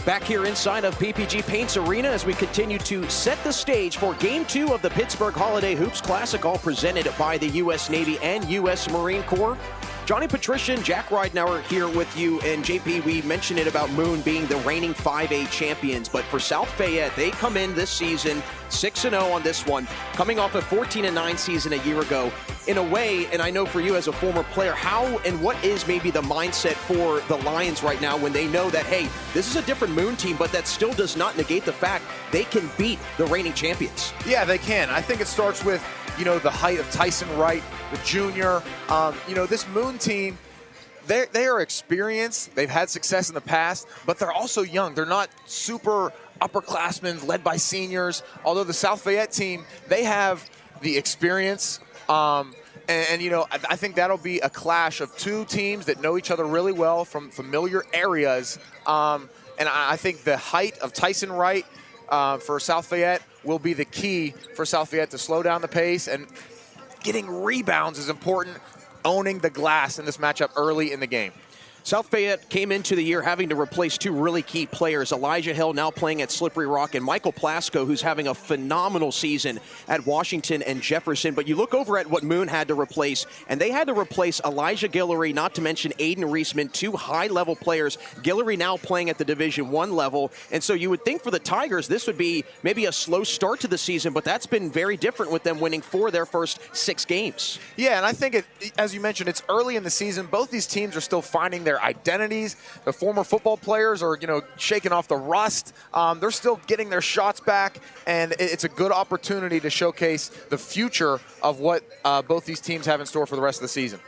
Back here inside of PPG Paints Arena as we continue to set the stage for Game 2 of the Pittsburgh Holiday Hoops Classic, all presented by the U.S. Navy and U.S. Marine Corps. Johnny Patrician, Jack Ridenour here with you, and JP, we mentioned it about Moon being the reigning 5A champions, but for South Fayette, they come in this season 6-0 on this one, coming off a 14-9 season a year ago. In a way, and I know for you as a former player, how and what is maybe the mindset for the Lions right now when they know that, hey, this is a different Moon team, but that still does not negate the fact they can beat the reigning champions? Yeah, they can. I think it starts with, the height of Tyson Wright, the junior. This Moon team, they are experienced. They've had success in the past, but they're also young. They're not super upperclassmen led by seniors. Although the South Fayette team, they have the experience. I think that'll be a clash of two teams that know each other really well from familiar areas. And I think the height of Tyson Wright for South Fayette will be the key for South Fayette to slow down the pace, and getting rebounds is important, owning the glass in this matchup early in the game. South Fayette came into the year having to replace two really key players. Elijah Hill now playing at Slippery Rock, and Michael Plasko, who's having a phenomenal season at Washington and Jefferson. But you look over at what Moon had to replace, and they had to replace Elijah Guillory, not to mention Aiden Reisman, two high-level players. Guillory now playing at the Division I level. And so you would think for the Tigers, this would be maybe a slow start to the season, but that's been very different with them winning 4 of their first 6 games. Yeah, and I think, as you mentioned, it's early in the season. Both these teams are still finding their identities. The former football players are, shaking off the rust. They're still getting their shots back, and it's a good opportunity to showcase the future of what both these teams have in store for the rest of the season.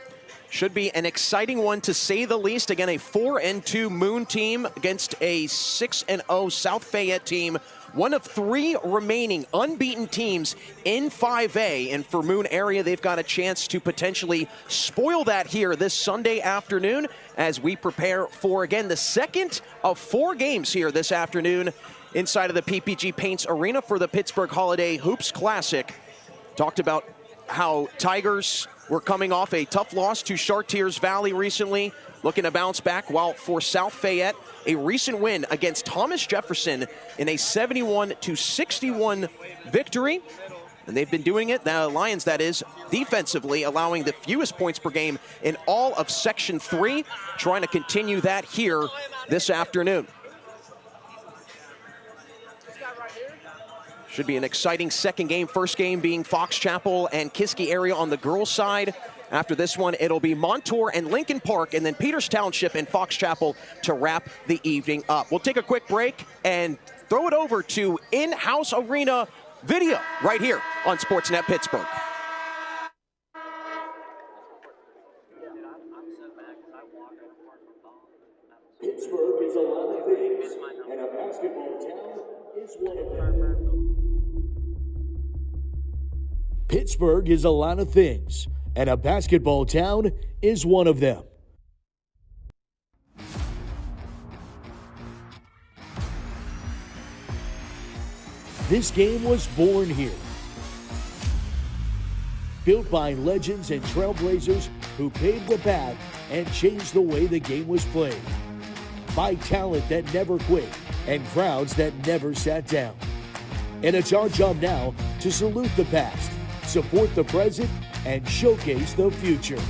Should be an exciting one, to say the least. Again, a 4-2 Moon team against a 6-0 South Fayette team. One of 3 remaining unbeaten teams in 5A, and for Moon area, they've got a chance to potentially spoil that here this Sunday afternoon as we prepare for, again, the second of 4 games here this afternoon inside of the PPG Paints Arena for the Pittsburgh Holiday Hoops Classic. Talked about how Tigers were coming off a tough loss to Chartiers Valley recently, looking to bounce back, while for South Fayette, a recent win against Thomas Jefferson in a 71-61 victory. And they've been doing it, the Lions that is, defensively, allowing the fewest points per game in all of Section 3, trying to continue that here this afternoon. Should be an exciting second game. First game being Fox Chapel and Kiski area on the girls' side. After this one, it'll be Montour and Lincoln Park, and then Peters Township and Fox Chapel to wrap the evening up. We'll take a quick break and throw it over to in-house arena video right here on Sportsnet Pittsburgh. Pittsburgh is a lot of things, and a basketball town is one of them. Pittsburgh is a lot of things, and a basketball town is one of them. This game was born here. Built by legends and trailblazers who paved the path and changed the way the game was played. By talent that never quit and crowds that never sat down. And it's our job now to salute the past, support the present, and showcase the future.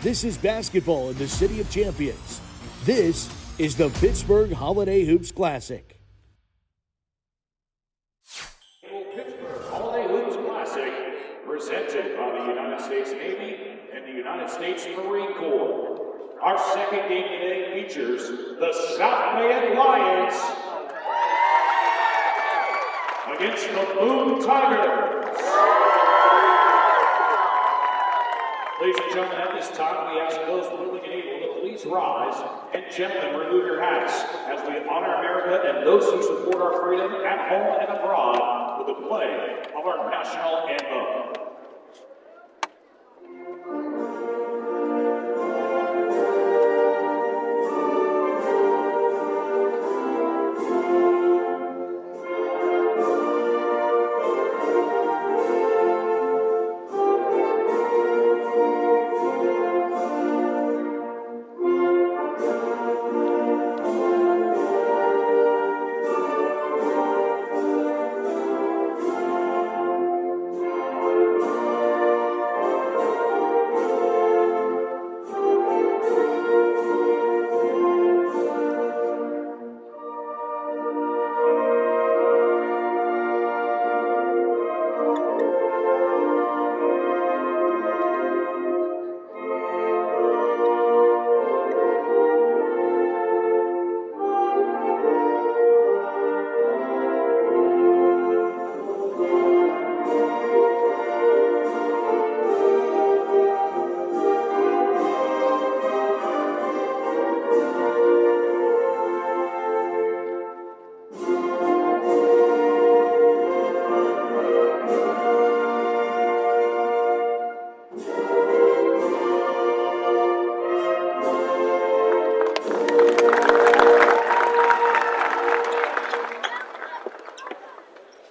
This is basketball in the City of Champions. This is the Pittsburgh Holiday Hoops Classic. Pittsburgh Holiday Hoops Classic, presented by the United States Navy and the United States Marine Corps. Our second game today features the South Fayette Lions against the Moon Tigers. Ladies and gentlemen, at this time, we ask those willing and able to please rise, and gentlemen, remove your hats as we honor America and those who support our freedom at home and abroad with the play of our national anthem.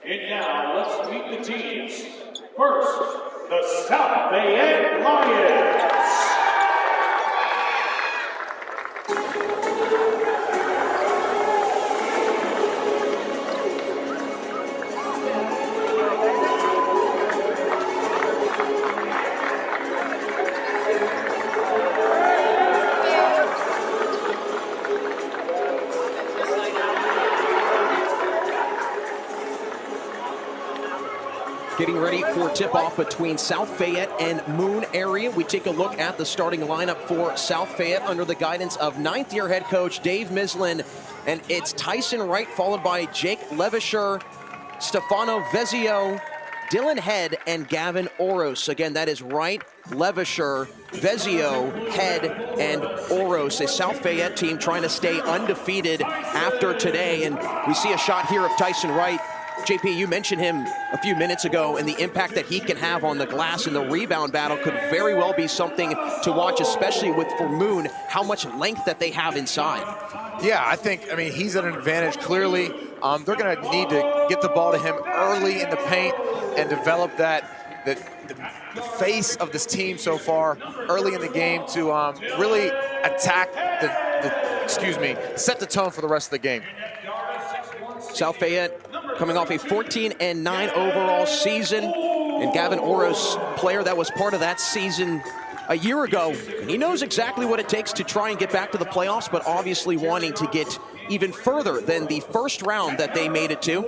And now, let's meet the teams. First, the South Fayette Lions. Getting ready for tip-off between South Fayette and Moon area. We take a look at the starting lineup for South Fayette under the guidance of ninth-year head coach Dave Mislin. And it's Tyson Wright, followed by Jake Levisher, Stefano Vezio, Dylan Head, and Gavin Oros. Again, that is Wright, Levisher, Vezio, Head, and Oros. A South Fayette team trying to stay undefeated after today. And we see a shot here of Tyson Wright. JP, you mentioned him a few minutes ago, and the impact that he can have on the glass in the rebound battle could very well be something to watch, especially with, for Moon, how much length that they have inside. Yeah, I mean, he's at an advantage, clearly. They're going to need to get the ball to him early in the paint and develop that, the face of this team so far early in the game to really attack set the tone for the rest of the game. South Fayette coming off a 14-9 overall season, and Gavin Oros, player that was part of that season a year ago, and he knows exactly what it takes to try and get back to the playoffs, but obviously wanting to get even further than the first round that they made it to.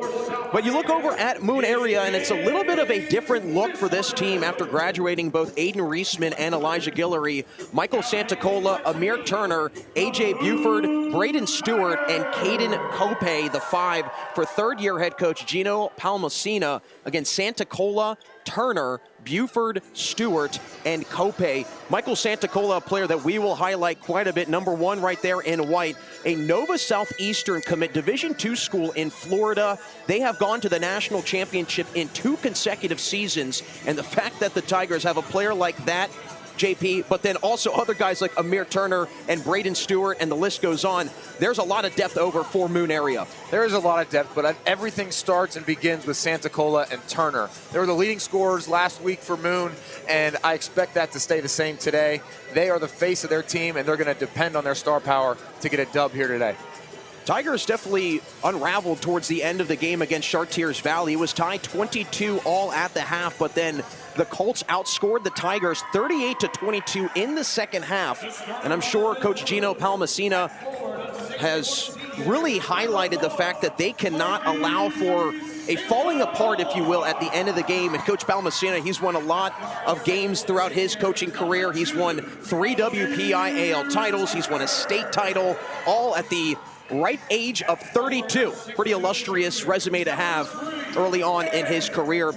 But you look over at Moon area, and it's a little bit of a different look for this team after graduating both Aiden Reisman and Elijah Guillory. Michael Santacola, Amir Turner, AJ Buford, Braden Stewart, and Caden Cope, the five for third-year head coach Gino Palmasina. Again, Santacola, Turner, Buford, Stewart, and Cope. Michael Santacola, a player that we will highlight quite a bit, number one right there in white, a Nova Southeastern commit, Division II school in Florida. They have gone to the national championship in 2 consecutive seasons, and the fact that the Tigers have a player like that, JP, but then also other guys like Amir Turner and Braden Stewart, and the list goes on. There's a lot of depth over for Moon area. There is a lot of depth, but everything starts and begins with Santacola and Turner. They were the leading scorers last week for Moon, and I expect that to stay the same today. They are the face of their team, and they're going to depend on their star power to get a dub here today. Tigers definitely unraveled towards the end of the game against Chartiers Valley. It was tied 22 all at the half, but then the Colts outscored the Tigers 38-22 in the second half. And I'm sure Coach Gino Palmasina has really highlighted the fact that they cannot allow for a falling apart, if you will, at the end of the game. And Coach Palmasina, he's won a lot of games throughout his coaching career. He's won 3 WPIAL titles. He's won a state title, all at the right age of 32. Pretty illustrious resume to have early on in his career.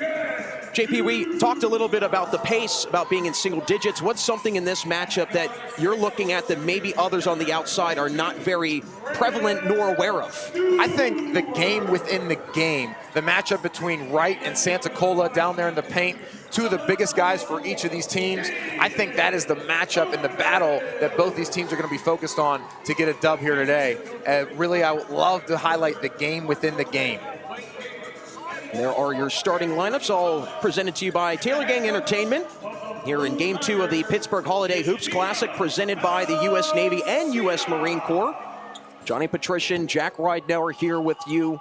JP, we talked a little bit about the pace, about being in single digits. What's something in this matchup that you're looking at that maybe others on the outside are not very prevalent nor aware of? I think the game within the game, the matchup between Wright and Santa Cola down there in the paint, two of the biggest guys for each of these teams. I think that is the matchup and the battle that both these teams are going to be focused on to get a dub here today. Really, I would love to highlight the game within the game. There are your starting lineups, all presented to you by Taylor Gang Entertainment. Here in Game 2 of the Pittsburgh Holiday Hoops Classic, presented by the U.S. Navy and U.S. Marine Corps. Johnny Patrician, Jack Ridenauer here with you.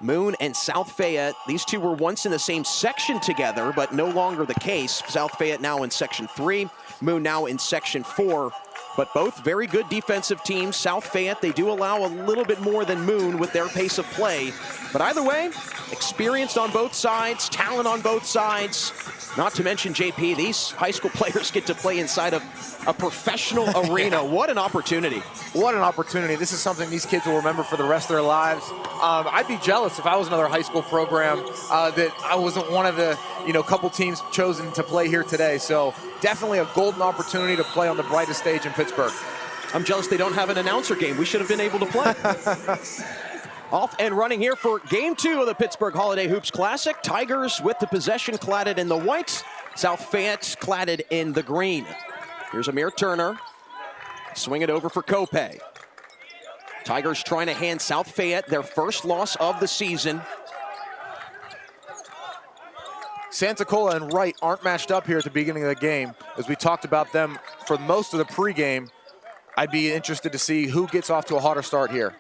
Moon and South Fayette, these two were once in the same section together, but no longer the case. South Fayette now in Section 3, Moon now in Section 4. But both very good defensive teams. South Fayette, they do allow a little bit more than Moon with their pace of play. But either way, experienced on both sides, talent on both sides. Not to mention, JP, these high school players get to play inside of a professional arena. What an opportunity. What an opportunity. This is something these kids will remember for the rest of their lives. I'd be jealous if I was another high school program that I wasn't one of the couple teams chosen to play here today. So definitely a golden opportunity to play on the brightest stage in Pittsburgh. I'm jealous they don't have an announcer game. We should have been able to play. Off and running here for Game 2 of the Pittsburgh Holiday Hoops Classic. Tigers with the possession cladded in the white. South Fayette cladded in the green. Here's Amir Turner. Swing it over for Kopay. Tigers trying to hand South Fayette their first loss of the season. Santa Cola and Wright aren't matched up here at the beginning of the game. As we talked about them for most of the pregame, I'd be interested to see who gets off to a hotter start here.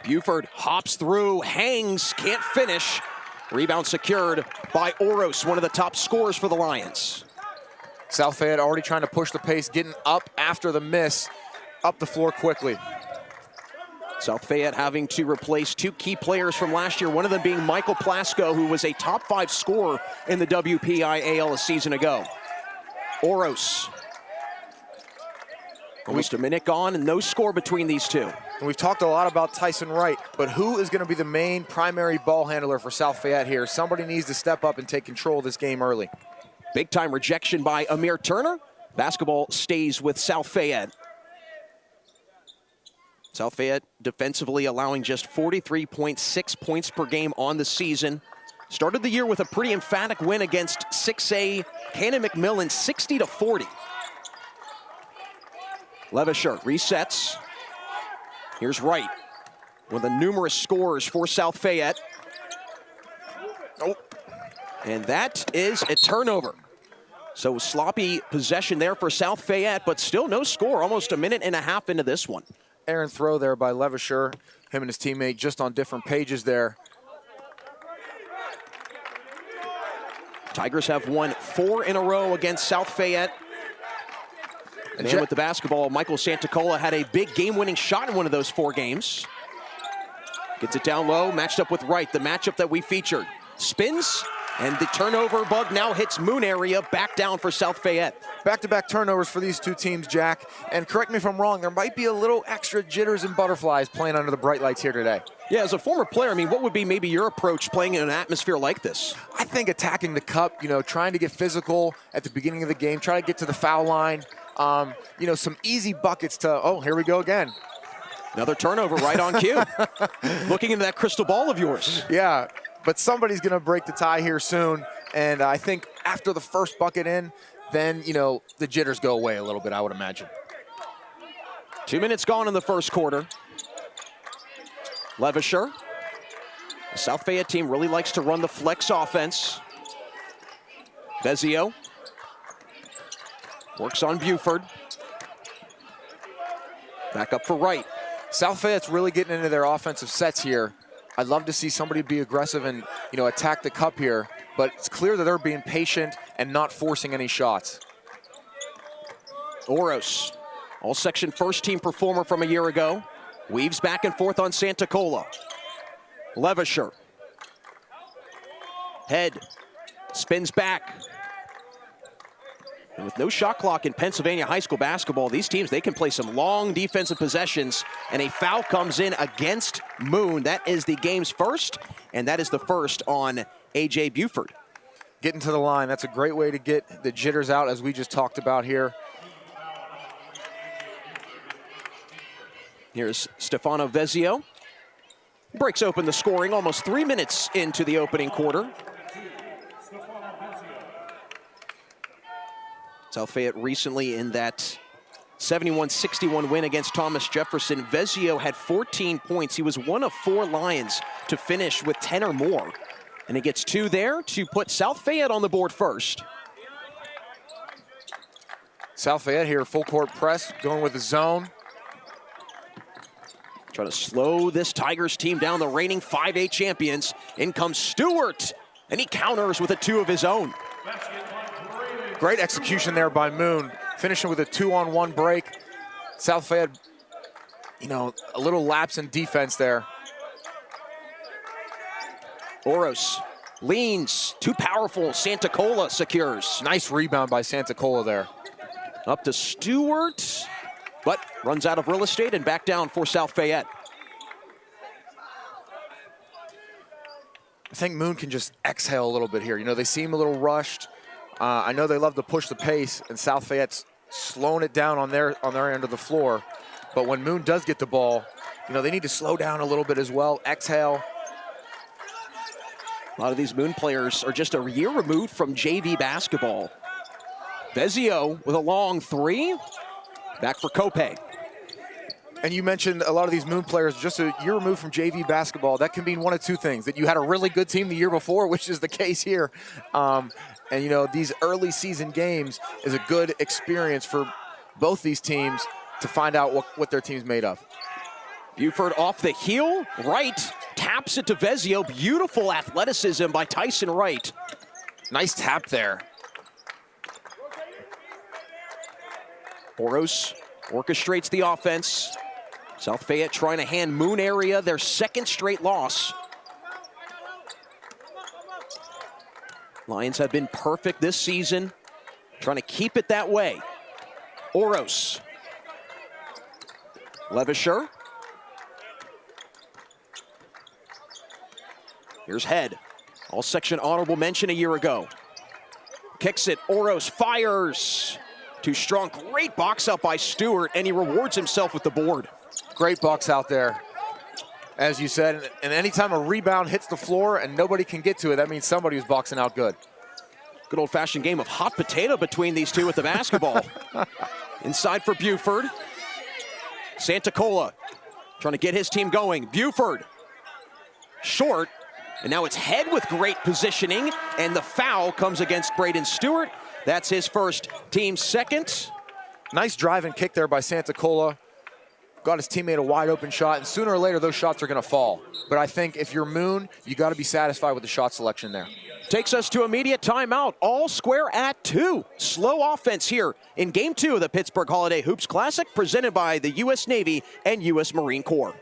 Buford hops through, hangs, can't finish. Rebound secured by Oros, one of the top scorers for the Lions. South Fayette already trying to push the pace, getting up after the miss, up the floor quickly. South Fayette having to replace two key players from last year, one of them being Michael Plasko, who was a top 5 scorer in the WPIAL a season ago. Oros. Almost a minute gone and no score between these two. And we've talked a lot about Tyson Wright, but who is going to be the main primary ball handler for South Fayette here? Somebody needs to step up and take control of this game early. Big time rejection by Amir Turner. Basketball stays with South Fayette. South Fayette defensively allowing just 43.6 points per game on the season. Started the year with a pretty emphatic win against 6A Cannon McMillan, 60-40. Levisher resets. Here's Wright, one of the numerous scorers for South Fayette. Oh, and that is a turnover. So sloppy possession there for South Fayette, but still no score, almost a minute and a half into this one. Aaron throw there by Levisher, him and his teammate just on different pages there. Tigers have won 4 in a row against South Fayette. Man with the basketball, Michael Santacola had a big game-winning shot in one of those 4 games. Gets it down low, matched up with Wright, the matchup that we featured. Spins, and the turnover bug now hits Moon area, back down for South Fayette. Back-to-back turnovers for these two teams, Jack. And correct me if I'm wrong, there might be a little extra jitters and butterflies playing under the bright lights here today. Yeah, as a former player, I mean, what would be maybe your approach playing in an atmosphere like this? I think attacking the cup, trying to get physical at the beginning of the game, try to get to the foul line. Some easy buckets to, oh, here we go again. Another turnover right on cue. Looking into that crystal ball of yours. Yeah, but somebody's going to break the tie here soon. And I think after the first bucket in, then, the jitters go away a little bit, I would imagine. 2 minutes gone in the first quarter. Levisher. The South Fayette team really likes to run the flex offense. Vezio. Works on Buford. Back up for Wright. South Fayette's really getting into their offensive sets here. I'd love to see somebody be aggressive and, attack the cup here, but it's clear that they're being patient and not forcing any shots. Oros, all-section first-team performer from a year ago. Weaves back and forth on Santacola. Levisher. Head. Spins back. And with no shot clock in Pennsylvania high school basketball, these teams, they can play some long defensive possessions, and a foul comes in against Moon. That is the game's first, and that is the first on A.J. Buford. Getting to the line, that's a great way to get the jitters out, as we just talked about here. Here's Stefano Vezio. Breaks open the scoring almost 3 minutes into the opening quarter. South Fayette recently in that 71-61 win against Thomas Jefferson. Vezio had 14 points. He was one of 4 Lions to finish with 10 or more. And he gets 2 there to put South Fayette on the board first. South Fayette here, full court press, going with the zone. Trying to slow this Tigers team down, the reigning 5A champions. In comes Stewart, and he counters with a 2 of his own. Great execution there by Moon, finishing with a 2-on-1 break. South Fayette, a little lapse in defense there. Oros leans, too powerful. Santacola secures. Nice rebound by Santacola there. Up to Stewart, but runs out of real estate and back down for South Fayette. I think Moon can just exhale a little bit here. They seem a little rushed. I know they love to push the pace, and South Fayette's slowing it down on their end of the floor. But when Moon does get the ball, they need to slow down a little bit as well, exhale. A lot of these Moon players are just a year removed from JV basketball. Vezio with a long 3. Back for Cope. And you mentioned a lot of these Moon players just a year removed from JV basketball. That can mean one of 2 things: that you had a really good team the year before, which is the case here. And these early season games is a good experience for both these teams to find out what their team's made of. Buford off the heel, right, taps it to Vezio. Beautiful athleticism by Tyson Wright. Nice tap there. Oros orchestrates the offense. South Fayette trying to hand Moon area their 2nd straight loss. Lions have been perfect this season, trying to keep it that way. Oros. Levisher. Here's Head. All-section honorable mention a year ago. Kicks it. Oros fires. Too strong. Great box out by Stewart, and he rewards himself with the board. Great box out there, as you said. And anytime a rebound hits the floor and nobody can get to it, that means somebody was boxing out good. Good old-fashioned game of hot potato between these two with the basketball. Inside for Buford. Santacola trying to get his team going. Buford. Short. And now it's Head with great positioning. And the foul comes against Braden Stewart. That's his first, team 2nd. Nice drive and kick there by Santacola. Got his teammate a wide open shot, and sooner or later those shots are going to fall. But I think if you're Moon, you got to be satisfied with the shot selection there. Takes us to immediate timeout. All square at 2. Slow offense here in Game 2 of the Pittsburgh Holiday Hoops Classic, presented by the U.S. Navy and U.S. Marine Corps.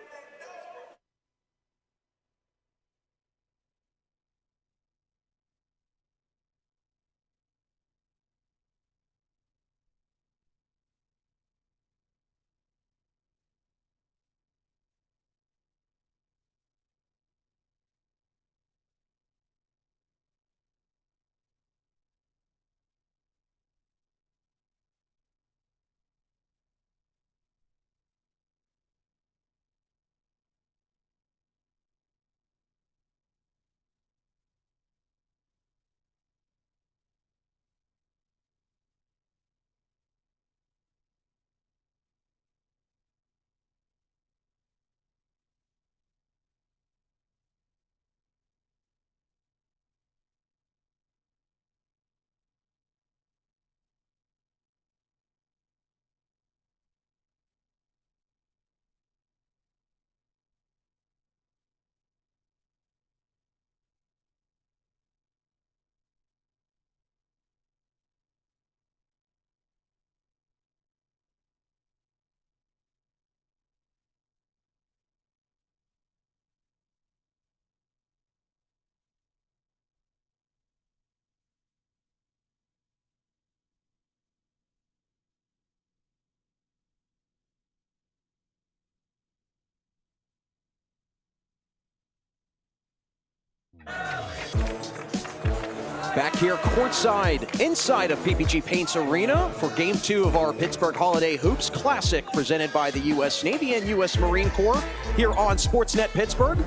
Back here courtside inside of PPG Paints Arena for Game 2 of our Pittsburgh Holiday Hoops Classic presented by the U.S. Navy and U.S. Marine Corps here on Sportsnet Pittsburgh.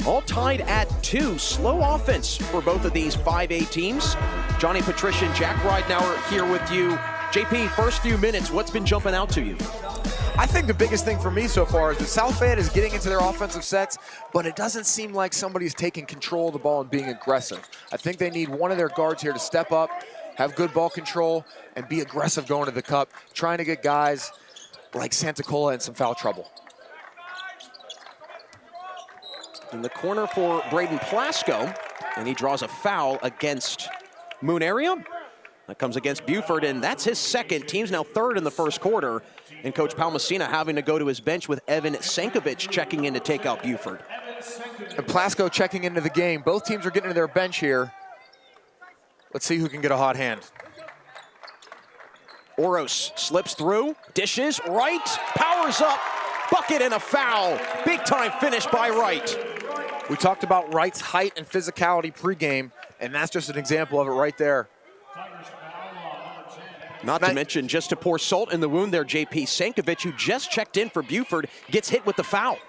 All tied at 2. Slow offense for both of these 5A teams. Johnny Patricia and Jack Ridenauer here with you. JP, first few minutes, what's been jumping out to you? I think the biggest thing for me so far is that South Fayette is getting into their offensive sets, but it doesn't seem like somebody's taking control of the ball and being aggressive. I think they need one of their guards here to step up, have good ball control, and be aggressive going to the cup, trying to get guys like Santacola in some foul trouble. In the corner for Braden Plasko, and he draws a foul against Moon Area. That comes against Buford, and that's his second. Team's now third in the first quarter, and Coach Palmasina having to go to his bench with Evan Sankovic checking in to take out Buford. And Plasko checking into the game. Both teams are getting to their bench here. Let's see who can get a hot hand. Oros slips through, dishes, Wright, powers up, bucket and a foul. Big time finish by Wright. We talked about Wright's height and physicality pregame, and that's just an example of it right there. Not to mention, just to pour salt in the wound there, JP Sankovic, who just checked in for Buford, gets hit with the foul.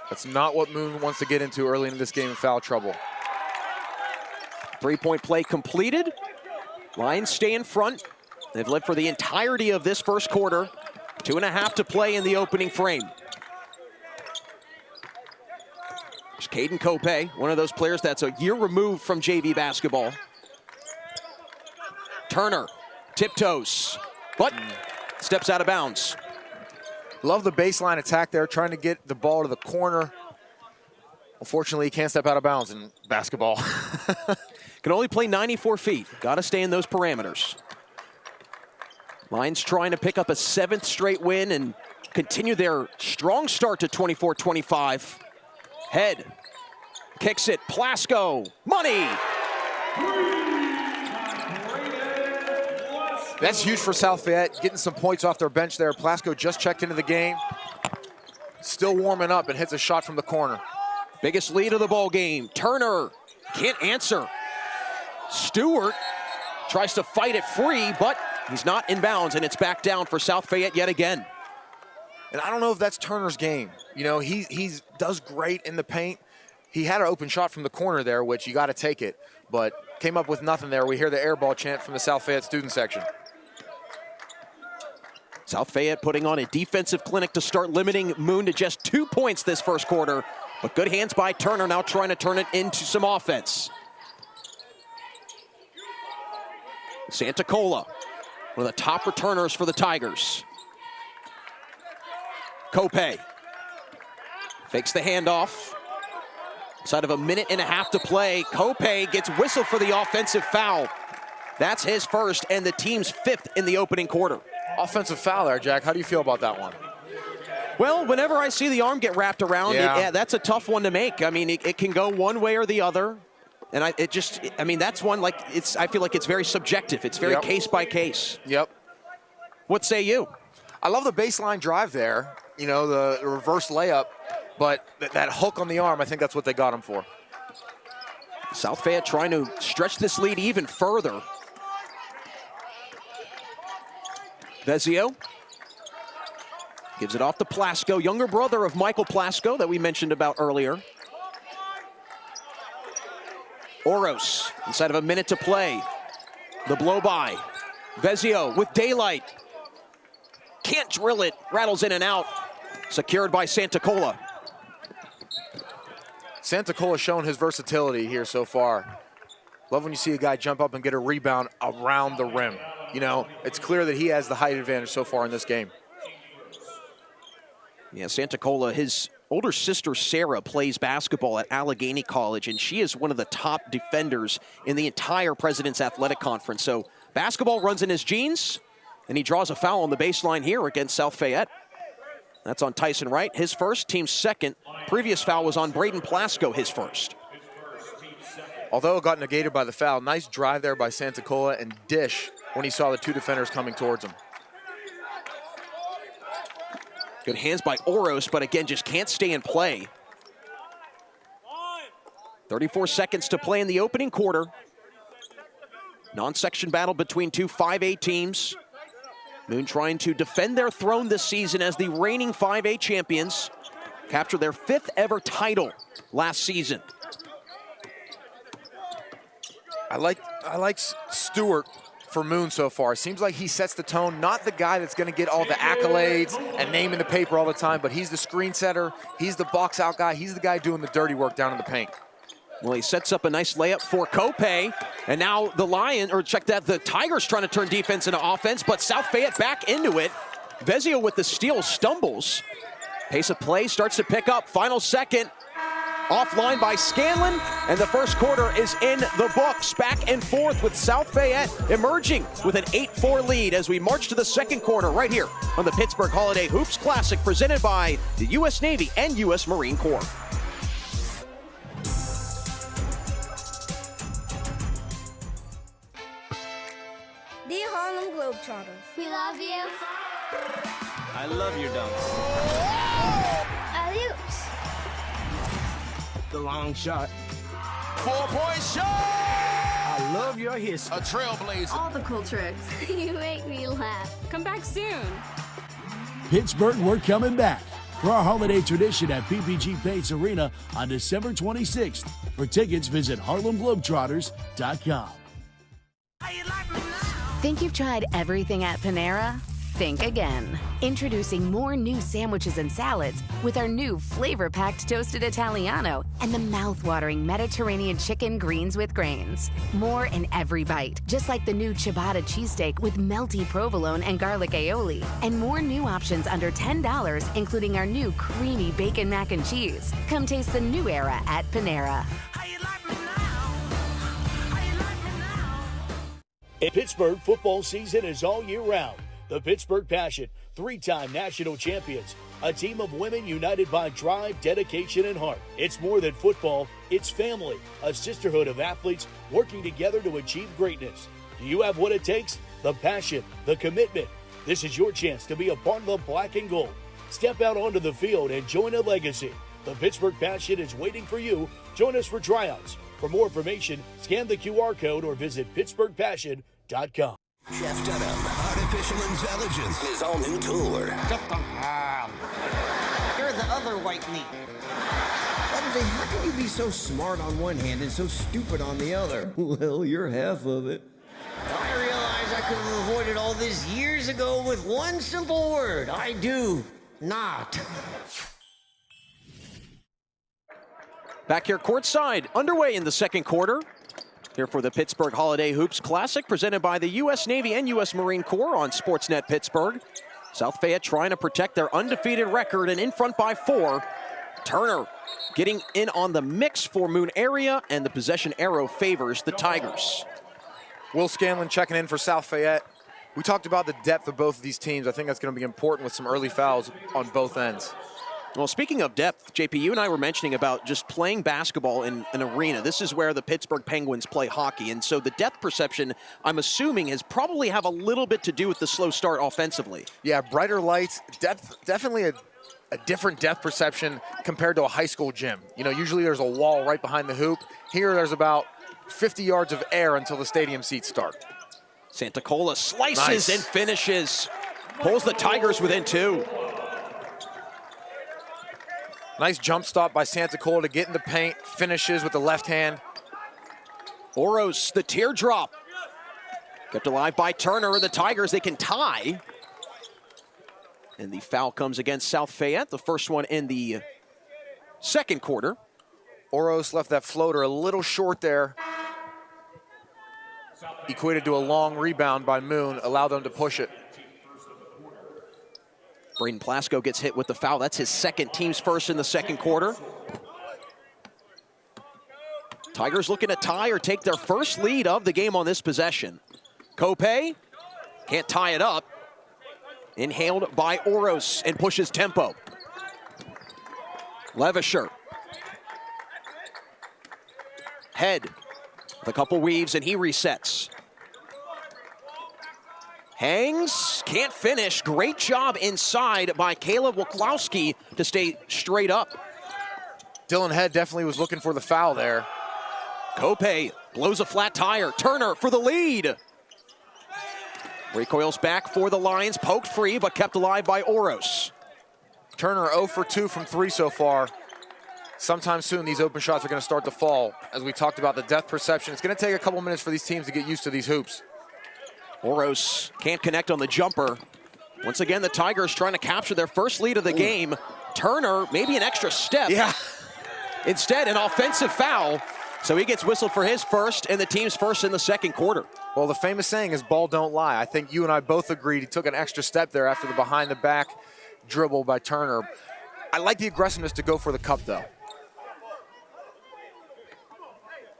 That's not what Moon wants to get into early in this game in foul trouble. 3-point play completed. Lions stay in front. They've led for the entirety of this first quarter. 2.5 to play in the opening frame. There's Caden Cope, one of those players that's a year removed from JV basketball. Turner tiptoes, but steps out of bounds. Love the baseline attack there, trying to get the ball to the corner. Unfortunately, he can't step out of bounds in basketball. Can only play 94 feet. Got to stay in those parameters. Lions trying to pick up a 7th straight win and continue their strong start to 24-25. Head kicks it, Plasko, money. That's huge for South Fayette, getting some points off their bench there. Plasko just checked into the game. Still warming up and hits a shot from the corner. Biggest lead of the ball game. Turner can't answer. Stewart tries to fight it free, but he's not in bounds, and it's back down for South Fayette yet again. And I don't know if that's Turner's game. You know, he does great in the paint. He had an open shot from the corner there, which you got to take it, but came up with nothing there. We hear the air ball chant from the South Fayette student section. South Fayette putting on a defensive clinic to start limiting Moon to just 2 points this first quarter, but good hands by Turner, now trying to turn it into some offense. Santacola, one of the top returners for the Tigers. Cope fakes the handoff. Inside of a 1.5 minutes to play, Cope gets whistled for the offensive foul. That's his first and the team's 5th in the opening quarter. Offensive foul there, Jack. How do you feel about that one? Well, whenever I see the arm get wrapped around, that's a tough one to make. I mean, it can go one way or the other. And that's one, like, I feel like it's very subjective. It's very case by case. Yep. What say you? I love the baseline drive there, you know, the reverse layup, but that hook on the arm, I think that's what they got him for. South Fayette trying to stretch this lead even further. Vezio gives it off to Plasko, younger brother of Michael Plasko that we mentioned about earlier. Oros, inside of a minute to play. The blow by. Vezio with daylight. Can't drill it, rattles in and out. Secured by Santacola. Santacola showing his versatility here so far. Love when you see a guy jump up and get a rebound around the rim. You know, it's clear that he has the height advantage so far in this game. Yeah, Santacola, his older sister Sarah plays basketball at Allegheny College, and she is one of the top defenders in the entire President's Athletic Conference. So basketball runs in his genes, and he draws a foul on the baseline here against South Fayette. That's on Tyson Wright, his first, team's second. Previous foul was on Braden Plasko, his first. Although it got negated by the foul, nice drive there by Santacola and dish when he saw the 2 defenders coming towards him. Good hands by Oros, but again, just can't stay in play. 34 seconds to play in the opening quarter. Non-section battle between two 5A teams. Moon trying to defend their throne this season as the reigning 5A champions. Captured their 5th ever title last season. I like Stewart for Moon so far. Seems like he sets the tone, not the guy that's going to get all the accolades and name in the paper all the time, but he's the screen setter, he's the box out guy, he's the guy doing the dirty work down in the paint. Well, he sets up a nice layup for Kopay, and now the Tigers trying to turn defense into offense, but South Fayette back into it. Vezio with the steal stumbles. Pace of play starts to pick up. Final second. Offline by Scanlon, and the first quarter is in the books. Back and forth with South Fayette emerging with an 8-4 lead as we march to the second quarter right here on the Pittsburgh Holiday Hoops Classic, presented by the U.S. Navy and U.S. Marine Corps. Dear Harlem Globetrotters, We love you. I love your dunks. Adios. The long shot. 4-point shot! I love your history. A trailblazer. All the cool tricks. You make me laugh. Come back soon. Pittsburgh, we're coming back for our holiday tradition at PPG Paints Arena on December 26th. For tickets, visit HarlemGlobetrotters.com. Think you've tried everything at Panera? Think again. Introducing more new sandwiches and salads with our new flavor-packed toasted Italiano and the mouth-watering Mediterranean chicken greens with grains. More in every bite, just like the new ciabatta cheesesteak with melty provolone and garlic aioli. And more new options under $10, including our new creamy bacon mac and cheese. Come taste the new era at Panera. In Pittsburgh, football season is all year round. The Pittsburgh Passion, 3-time national champions, a team of women united by drive, dedication, and heart. It's more than football, it's family, a sisterhood of athletes working together to achieve greatness. Do you have what it takes? The passion, the commitment. This is your chance to be a part of the black and gold. Step out onto the field and join a legacy. The Pittsburgh Passion is waiting for you. Join us for tryouts. For more information, scan the QR code or visit PittsburghPassion.com. Jeff Dunham, Artificial Intelligence, his all-new tour. You're the other white meat. How can you be so smart on one hand and so stupid on the other? Well, you're half of it. I realize I could have avoided all this years ago with one simple word. I do not. Back here courtside, underway in the second quarter. Here for the Pittsburgh Holiday Hoops Classic, presented by the U.S. Navy and U.S. Marine Corps on Sportsnet Pittsburgh. South Fayette trying to protect their undefeated record and in front by 4. Turner getting in on the mix for Moon area, and the possession arrow favors the Tigers. Will Scanlon checking in for South Fayette. We talked about the depth of both of these teams. I think that's going to be important with some early fouls on both ends. Well, speaking of depth, JP, you and I were mentioning about just playing basketball in an arena. This is where the Pittsburgh Penguins play hockey, and so the depth perception, I'm assuming, has probably have a little bit to do with the slow start offensively. Yeah, brighter lights, depth, definitely a different depth perception compared to a high school gym. You know, usually there's a wall right behind the hoop. Here there's about 50 yards of air until the stadium seats start. Santacola slices and finishes. Pulls the Tigers within 2. Nice jump stop by Santacola to get in the paint, finishes with the left hand. Oros, the teardrop. Kept alive by Turner. The Tigers, they can tie. And the foul comes against South Fayette, the first one in the second quarter. Oros left that floater a little short there. Equated to a long rebound by Moon, allowed them to push it. Braden Plasko gets hit with the foul. That's his second, team's first in the second quarter. Tigers looking to tie or take their first lead of the game on this possession. Kopay can't tie it up. Inhaled by Oros and pushes tempo. Levisher. Head with a couple weaves and he resets. Hangs, can't finish. Great job inside by Caleb Wachlowski to stay straight up. Dylan Head definitely was looking for the foul there. Kope blows a flat tire. Turner for the lead. Recoils back for the Lions, poked free, but kept alive by Oros. Turner 0 for 2 from 3 so far. Sometime soon, these open shots are going to start to fall. As we talked about the depth perception, it's going to take a couple minutes for these teams to get used to these hoops. Oros can't connect on the jumper. Once again, the Tigers trying to capture their first lead of the game. Turner, maybe an extra step. Yeah. Instead, an offensive foul. So he gets whistled for his first and the team's first in the second quarter. Well, the famous saying is ball don't lie. I think you and I both agreed he took an extra step there after the behind-the-back dribble by Turner. I like the aggressiveness to go for the cup, though.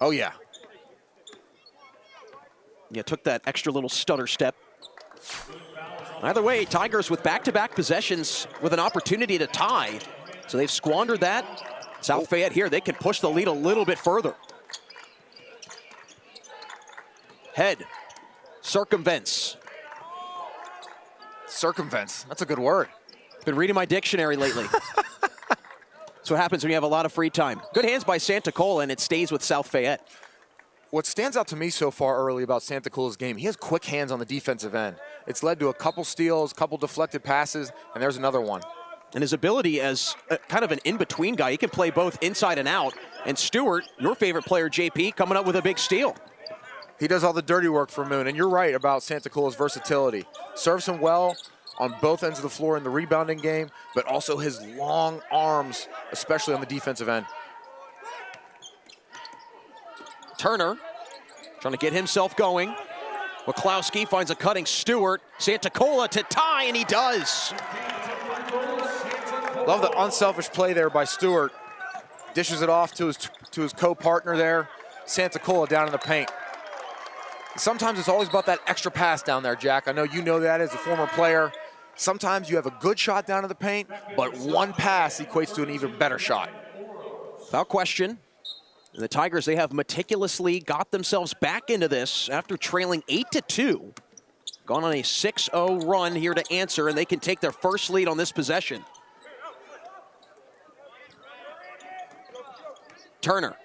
Oh, yeah. Yeah, took that extra little stutter step. Either way, Tigers with back-to-back possessions with an opportunity to tie. So they've squandered that. South Fayette here, they can push the lead a little bit further. Head circumvents. Circumvents, that's a good word. Been reading my dictionary lately. That's what happens when you have a lot of free time. Good hands by Santacola, and it stays with South Fayette. What stands out to me so far early about Santacola's game, he has quick hands on the defensive end. It's led to a couple steals, couple deflected passes, and there's another one. And his ability as kind of an in-between guy, he can play both inside and out. And Stewart, your favorite player, JP, coming up with a big steal. He does all the dirty work for Moon, and you're right about Santacola's versatility. Serves him well on both ends of the floor in the rebounding game, but also his long arms, especially on the defensive end. Turner trying to get himself going. Waklowski finds a cutting Stewart. Santacola to tie, and he does. Love the unselfish play there by Stewart. Dishes it off to his co-partner there. Santacola down in the paint. Sometimes it's always about that extra pass down there, Jack. I know you know that as a former player. Sometimes you have a good shot down in the paint, but one pass equates to an even better shot. Without question. And the Tigers, they have meticulously got themselves back into this after trailing 8-2. Gone on a 6-0 run here to answer, and they can take their first lead on this possession. Turner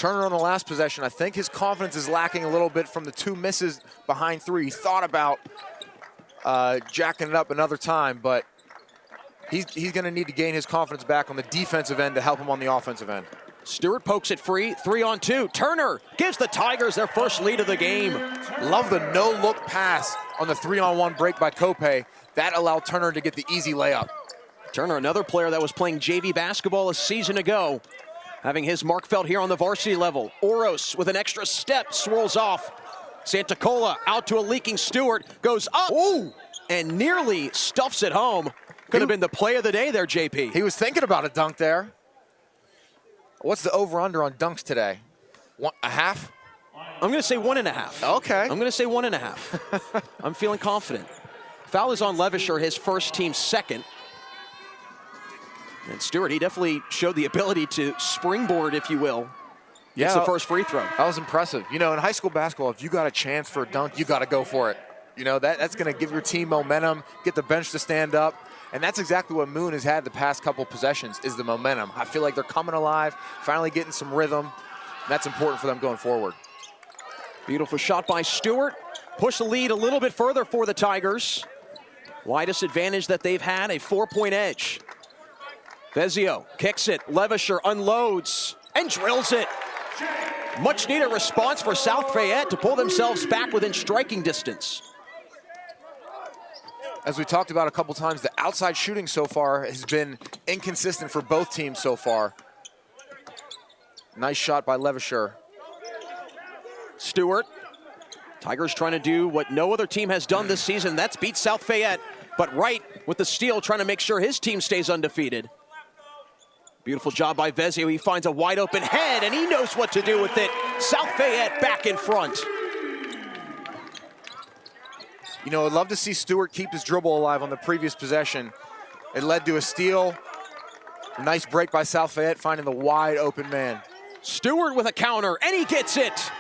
on the last possession, I think his confidence is lacking a little bit from the two misses behind three. He thought about jacking it up another time, but he's going to need to gain his confidence back on the defensive end to help him on the offensive end. Stewart pokes it free, 3-on-2. Turner gives the Tigers their first lead of the game. Love the no-look pass on the 3-on-1 break by Kope. That allowed Turner to get the easy layup. Turner, another player that was playing JV basketball a season ago, having his mark felt here on the varsity level. Oros with an extra step, swirls off. Santacola out to a leaking Stewart, goes up, and nearly stuffs it home. Could have been the play of the day there, JP. He was thinking about a dunk there. What's the over-under on dunks today? 1.5? I'm going to say 1.5. Okay. I'm going to say 1.5. I'm feeling confident. Foul is on Levisher, his first, team second. And Stewart, he definitely showed the ability to springboard, if you will. Gets the first free throw. That was impressive. You know, in high school basketball, if you got a chance for a dunk, you got to go for it. You know, that's going to give your team momentum, get the bench to stand up. And that's exactly what Moon has had the past couple possessions, is the momentum. I feel like they're coming alive, finally getting some rhythm. And that's important for them going forward. Beautiful shot by Stewart. Push the lead a little bit further for the Tigers. Widest advantage that they've had, a 4-point edge. Vezio kicks it. Levisher unloads and drills it. Much needed response for South Fayette to pull themselves back within striking distance. As we talked about a couple times, the outside shooting so far has been inconsistent for both teams so far. Nice shot by Levisher. Stewart. Tigers trying to do what no other team has done this season. That's beat South Fayette. But Wright with the steal, trying to make sure his team stays undefeated. Beautiful job by Vezio. He finds a wide open head, and he knows what to do with it. South Fayette back in front. You know, I'd love to see Stewart keep his dribble alive on the previous possession. It led to a steal. Nice break by South Fayette, finding the wide open man. Stewart with a counter, and he gets it.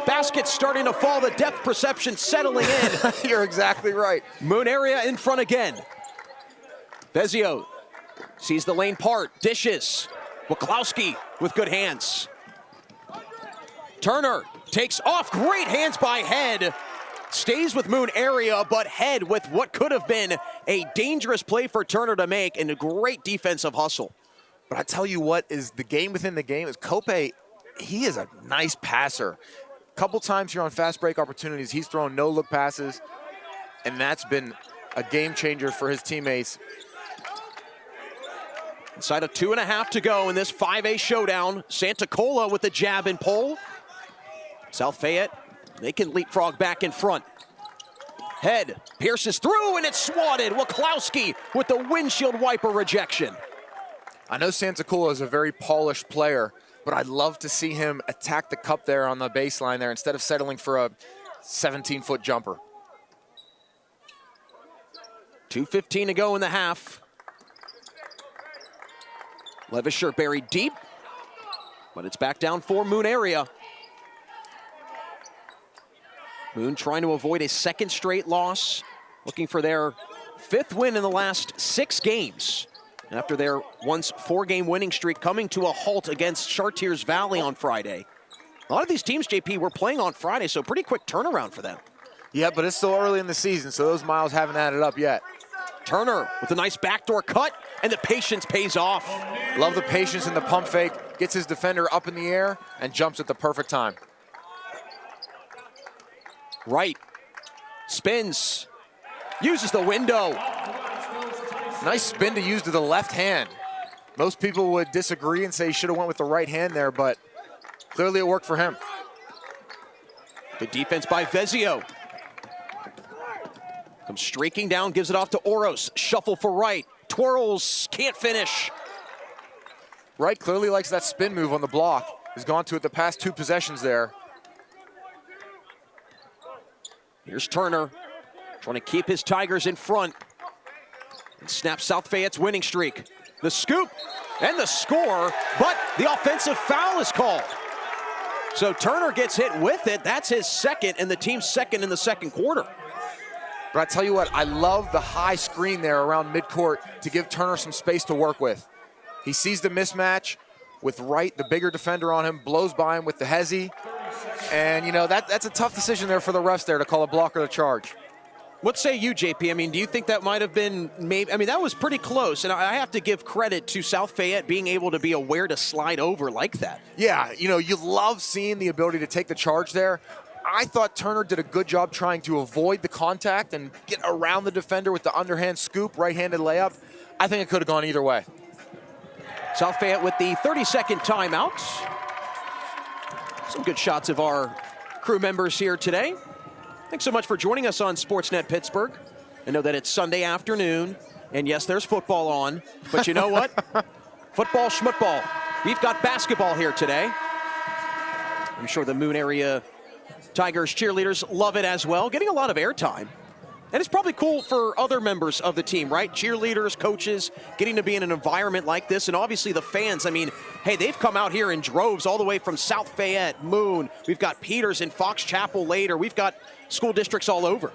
Basket starting to fall, the depth perception settling in. You're exactly right. Moon area in front again. Vezio sees the lane part, dishes. Waklowski with good hands. Turner takes off. Great hands by Head. Stays with Moon area, but Head with what could have been a dangerous play for Turner to make, and a great defensive hustle. But I tell you what is the game within the game is Cope, he is a nice passer. A couple times here on fast break opportunities, he's thrown no-look passes, and that's been a game changer for his teammates. Inside of 2.5 to go in this 5A showdown. Santa Cola with the jab and pull. South Fayette, they can leapfrog back in front. Head pierces through, and it's swatted. Waklowski with the windshield wiper rejection. I know Santa Cola is a very polished player, but I'd love to see him attack the cup there on the baseline there instead of settling for a 17-foot jumper. 2:15 to go in the half. Levisher buried deep, but it's back down for Moon area. Moon trying to avoid a second straight loss, looking for their 5th win in the last 6 games. After their once 4-game winning streak coming to a halt against Chartiers Valley on Friday. A lot of these teams, JP, were playing on Friday, so pretty quick turnaround for them. Yeah, but it's still early in the season, so those miles haven't added up yet. Turner with a nice backdoor cut, and the patience pays off. Love the patience in the pump fake. Gets his defender up in the air and jumps at the perfect time. Right. Spins. Uses the window. Nice spin to use to the left hand. Most people would disagree and say he should have went with the right hand there, but clearly it worked for him. Good defense by Vezio. Comes streaking down, gives it off to Oros. Shuffle for Wright. Twirls, can't finish. Wright clearly likes that spin move on the block. He's gone to it the past 2 possessions there. Here's Turner, trying to keep his Tigers in front. And snaps South Fayette's winning streak. The scoop and the score, but the offensive foul is called. So Turner gets hit with it. That's his second, and the team's second in the second quarter. But I tell you what, I love the high screen there around midcourt to give Turner some space to work with. He sees the mismatch with Wright, the bigger defender on him, blows by him with the hezzy. And, you know, that's a tough decision there for the refs there to call a block or a charge. What say you, JP? I mean, do you think that might have been maybe? I mean, that was pretty close, and I have to give credit to South Fayette being able to be aware to slide over like that. Yeah, you know, you love seeing the ability to take the charge there. I thought Turner did a good job trying to avoid the contact and get around the defender with the underhand scoop, right-handed layup. I think it could have gone either way. South Fayette with the 30-second timeout. Some good shots of our crew members here today. Thanks so much for joining us on Sportsnet Pittsburgh. I know that it's Sunday afternoon, and yes, there's football on, but you know what? Football, schmutball. We've got basketball here today. I'm sure the Moon area Tigers cheerleaders love it as well, getting a lot of airtime. And it's probably cool for other members of the team, right? Cheerleaders, coaches, getting to be in an environment like this. And obviously the fans, I mean, hey, they've come out here in droves all the way from South Fayette, Moon. We've got Peters and Fox Chapel later. We've got school districts all over.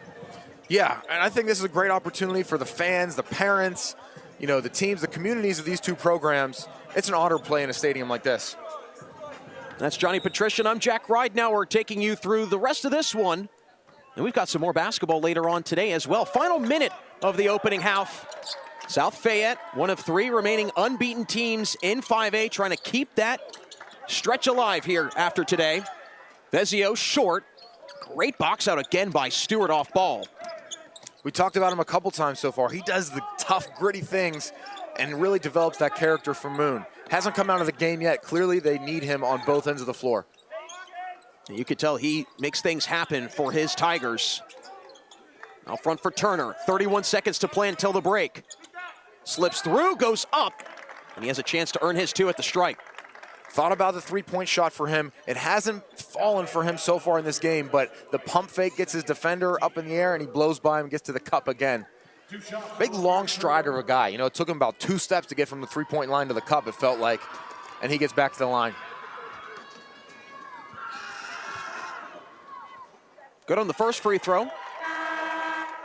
Yeah, and I think this is a great opportunity for the fans, the parents, you know, the teams, the communities of these 2 programs. It's an honor to play in a stadium like this. That's Johnny Patrician. I'm Jack Ridenauer taking you through the rest of this one. And we've got some more basketball later on today as well. Final minute of the opening half. South Fayette, one of 3 remaining unbeaten teams in 5A, trying to keep that stretch alive here after today. Vezio short. Great box out again by Stewart off ball. We talked about him a couple times so far. He does the tough, gritty things and really develops that character from Moon. Hasn't come out of the game yet. Clearly, they need him on both ends of the floor. You could tell he makes things happen for his Tigers. Out front for Turner. 31 seconds to play until the break. Slips through, goes up, and he has a chance to earn his 2 at the strike. Thought about the 3-point shot for him. It hasn't fallen for him so far in this game, but the pump fake gets his defender up in the air, and he blows by him and gets to the cup again. Big, long strider of a guy. You know, it took him about 2 steps to get from the 3-point line to the cup, it felt like, and he gets back to the line. Good on the first free throw.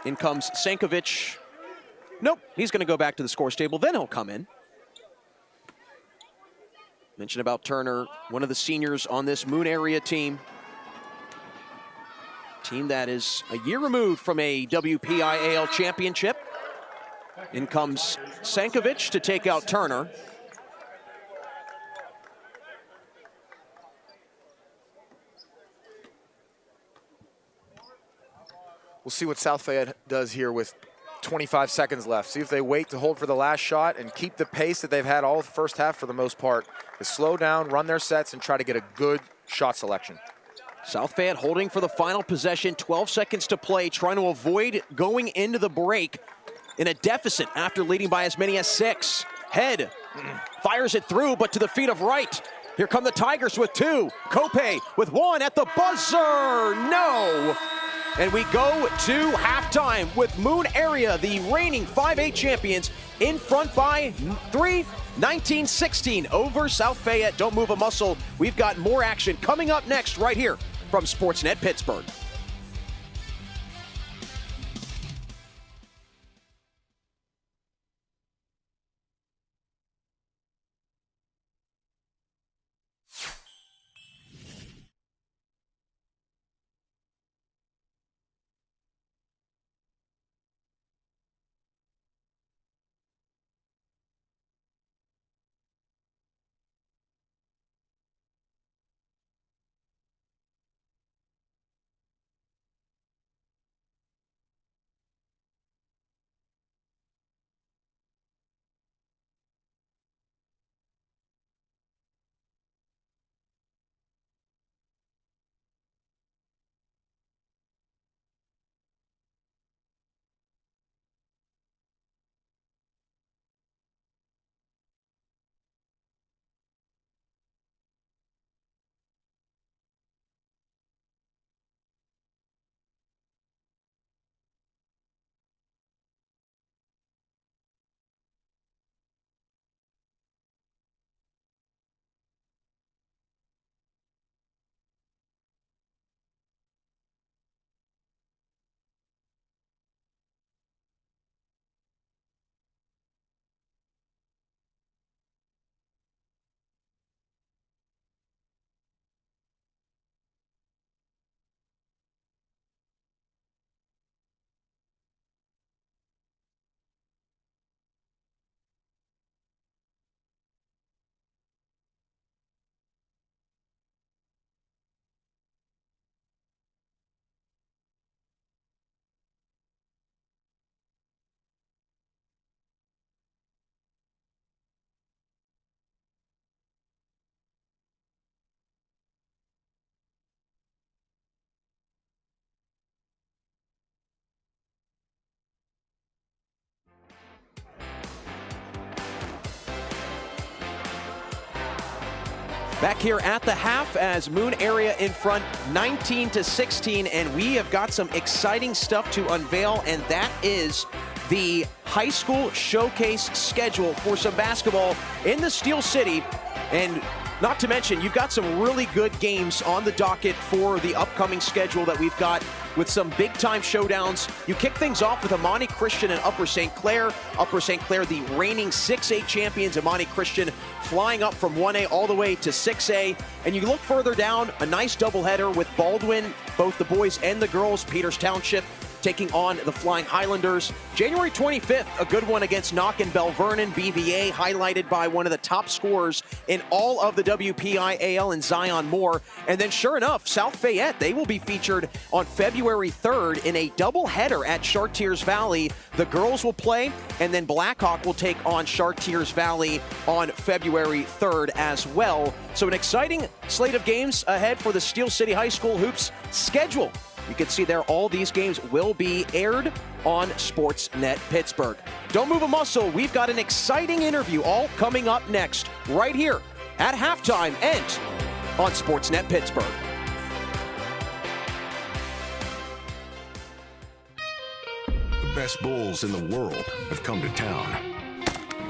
In comes Sankovic. Nope, he's going to go back to the scores table. Then he'll come in. Mentioned about Turner, one of the seniors on this Moon area team. Team that is a year removed from a WPIAL championship. In comes Sankovic to take out Turner. We'll see what South Fayette does here with 25 seconds left. See if they wait to hold for the last shot and keep the pace that they've had all the first half for the most part. They slow down, run their sets, and try to get a good shot selection. South Fayette holding for the final possession, 12 seconds to play, trying to avoid going into the break in a deficit after leading by as many as 6. Head fires it through, but to the feet of Wright. Here come the Tigers with 2. Kope with 1 at the buzzer. No! And we go to halftime with Moon Area, the reigning 5A champions, in front by 3, 19-16 over South Fayette. Don't move a muscle. We've got more action coming up next right here from Sportsnet Pittsburgh. Back here at the half as Moon Area in front 19-16, and we have got some exciting stuff to unveil, and that is the high school showcase schedule for some basketball in the Steel City. And not to mention, you've got some really good games on the docket for the upcoming schedule that we've got with some big-time showdowns. You kick things off with Amani Christian and Upper St. Clair. Upper St. Clair, the reigning 6A champions. Amani Christian flying up from 1A all the way to 6A. And you look further down, a nice doubleheader with Baldwin, both the boys and the girls. Peters Township taking on the Flying Highlanders. January 25th, a good one against Knock and Bell Vernon. BVA highlighted by one of the top scorers in all of the WPIAL and Zion Moore. And then sure enough, South Fayette, they will be featured on February 3rd in a doubleheader at Chartiers Valley. The girls will play, and then Blackhawk will take on Chartiers Valley on February 3rd as well. So an exciting slate of games ahead for the Steel City High School Hoops schedule. You can see there all these games will be aired on Sportsnet Pittsburgh. Don't move a muscle. We've got an exciting interview all coming up next right here at halftime and on Sportsnet Pittsburgh. The best bulls in the world have come to town.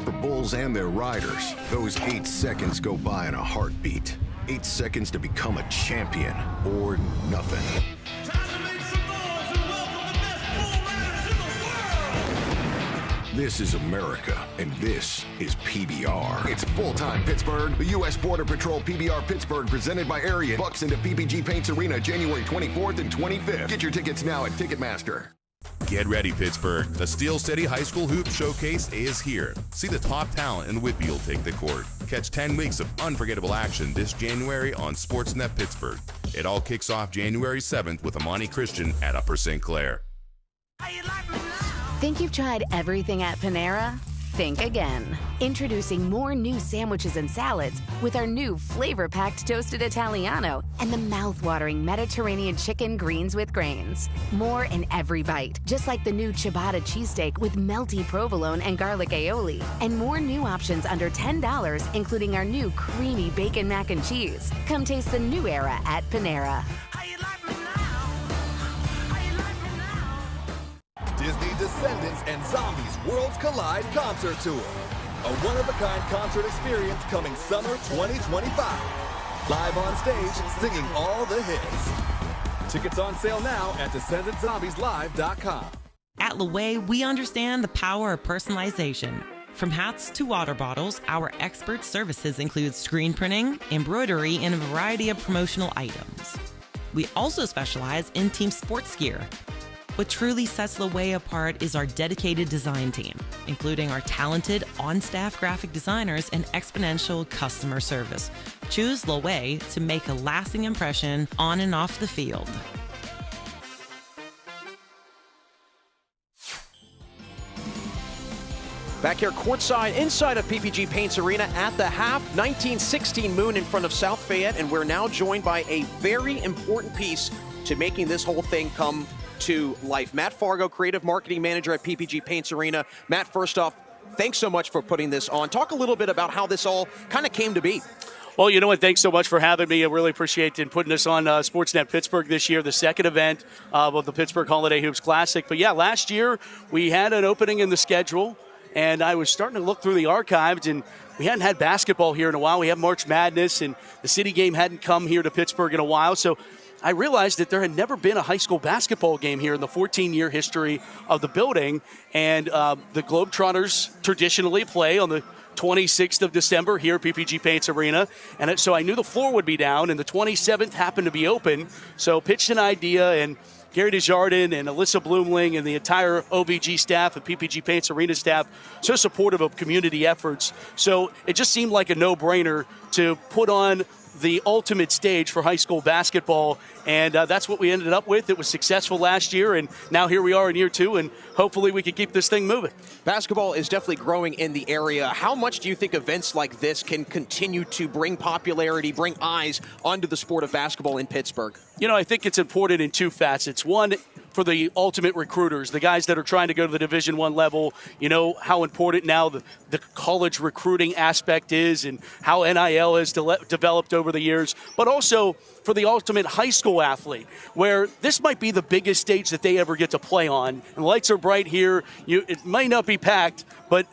For bulls and their riders, those 8 seconds go by in a heartbeat. 8 seconds to become a champion or nothing. This is America, and this is PBR. It's full-time Pittsburgh. The U.S. Border Patrol PBR Pittsburgh, presented by Area, bucks into PPG Paints Arena January 24th and 25th. Get your tickets now at Ticketmaster. Get ready, Pittsburgh. The Steel City High School Hoop Showcase is here. See the top talent in Whitfield take the court. Catch 10 weeks of unforgettable action this January on Sportsnet Pittsburgh. It all kicks off January 7th with Amani Christian at Upper St. Clair. Think you've tried everything at Panera? Think again. Introducing more new sandwiches and salads with our new flavor-packed toasted Italiano and the mouth-watering Mediterranean chicken greens with grains. More in every bite, just like the new ciabatta cheesesteak with melty provolone and garlic aioli. And more new options under $10, including our new creamy bacon mac and cheese. Come taste the new era at Panera. Disney Descendants and Zombies Worlds Collide Concert Tour. A one-of-a-kind concert experience coming summer 2025. Live on stage, singing all the hits. Tickets on sale now at DescendantZombiesLive.com. At Laway, we understand the power of personalization. From hats to water bottles, our expert services include screen printing, embroidery, and a variety of promotional items. We also specialize in team sports gear. What truly sets Laway apart is our dedicated design team, including our talented on-staff graphic designers and exponential customer service. Choose Laway to make a lasting impression on and off the field. Back here courtside, inside of PPG Paints Arena at the half, 1916 Moon in front of South Fayette, and we're now joined by a very important piece to making this whole thing come to life. Matt Fargo, Creative Marketing Manager at PPG Paints Arena. Matt, first off, thanks so much for putting this on. Talk a little bit about how this all kind of came to be. Well, you know what? Thanks so much for having me. I really appreciate it putting this on Sportsnet Pittsburgh this year, the second event of the Pittsburgh Holiday Hoops Classic. But yeah, last year we had an opening in the schedule, and I was starting to look through the archives, and we hadn't had basketball here in a while. We have March Madness, and the city game hadn't come here to Pittsburgh in a while. So I realized that there had never been a high school basketball game here in the 14-year history of the building. And the Globetrotters traditionally play on the 26th of December here at PPG Paints Arena. And so I knew the floor would be down, and the 27th happened to be open. So pitched an idea, and Gary Desjardins and Alyssa Bloomling and the entire OVG staff and PPG Paints Arena staff so supportive of community efforts. So it just seemed like a no-brainer to put on the ultimate stage for high school basketball, and that's what we ended up with. It was successful last year, and now here we are in year two, and hopefully we can keep this thing moving. Basketball is definitely growing in the area. How much do you think events like this can continue to bring popularity, bring eyes onto the sport of basketball in Pittsburgh? You know, I think it's important in two facets. One, for the ultimate recruiters, the guys that are trying to go to the Division I level, you know how important now the college recruiting aspect is and how NIL has developed over the years, but also for the ultimate high school athlete, where this might be the biggest stage that they ever get to play on. And the lights are bright here. It might not be packed, but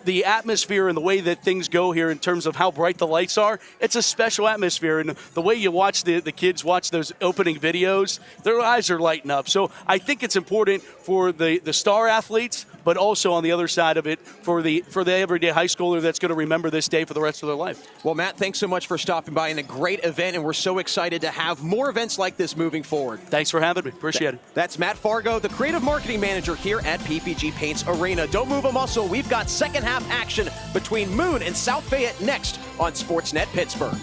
the atmosphere and the way that things go here in terms of how bright the lights are, it's a special atmosphere. And the way you watch the kids watch those opening videos, their eyes are lighting up. So I think it's important for the star athletes, but also on the other side of it for the everyday high schooler that's going to remember this day for the rest of their life. Well, Matt, thanks so much for stopping by, and a great event, and we're so excited to have more events like this moving forward. Thanks for having me. Appreciate it. That's Matt Fargo, the Creative Marketing Manager here at PPG Paints Arena. Don't move a muscle. We've got second half action between Moon and South Fayette next on Sportsnet Pittsburgh.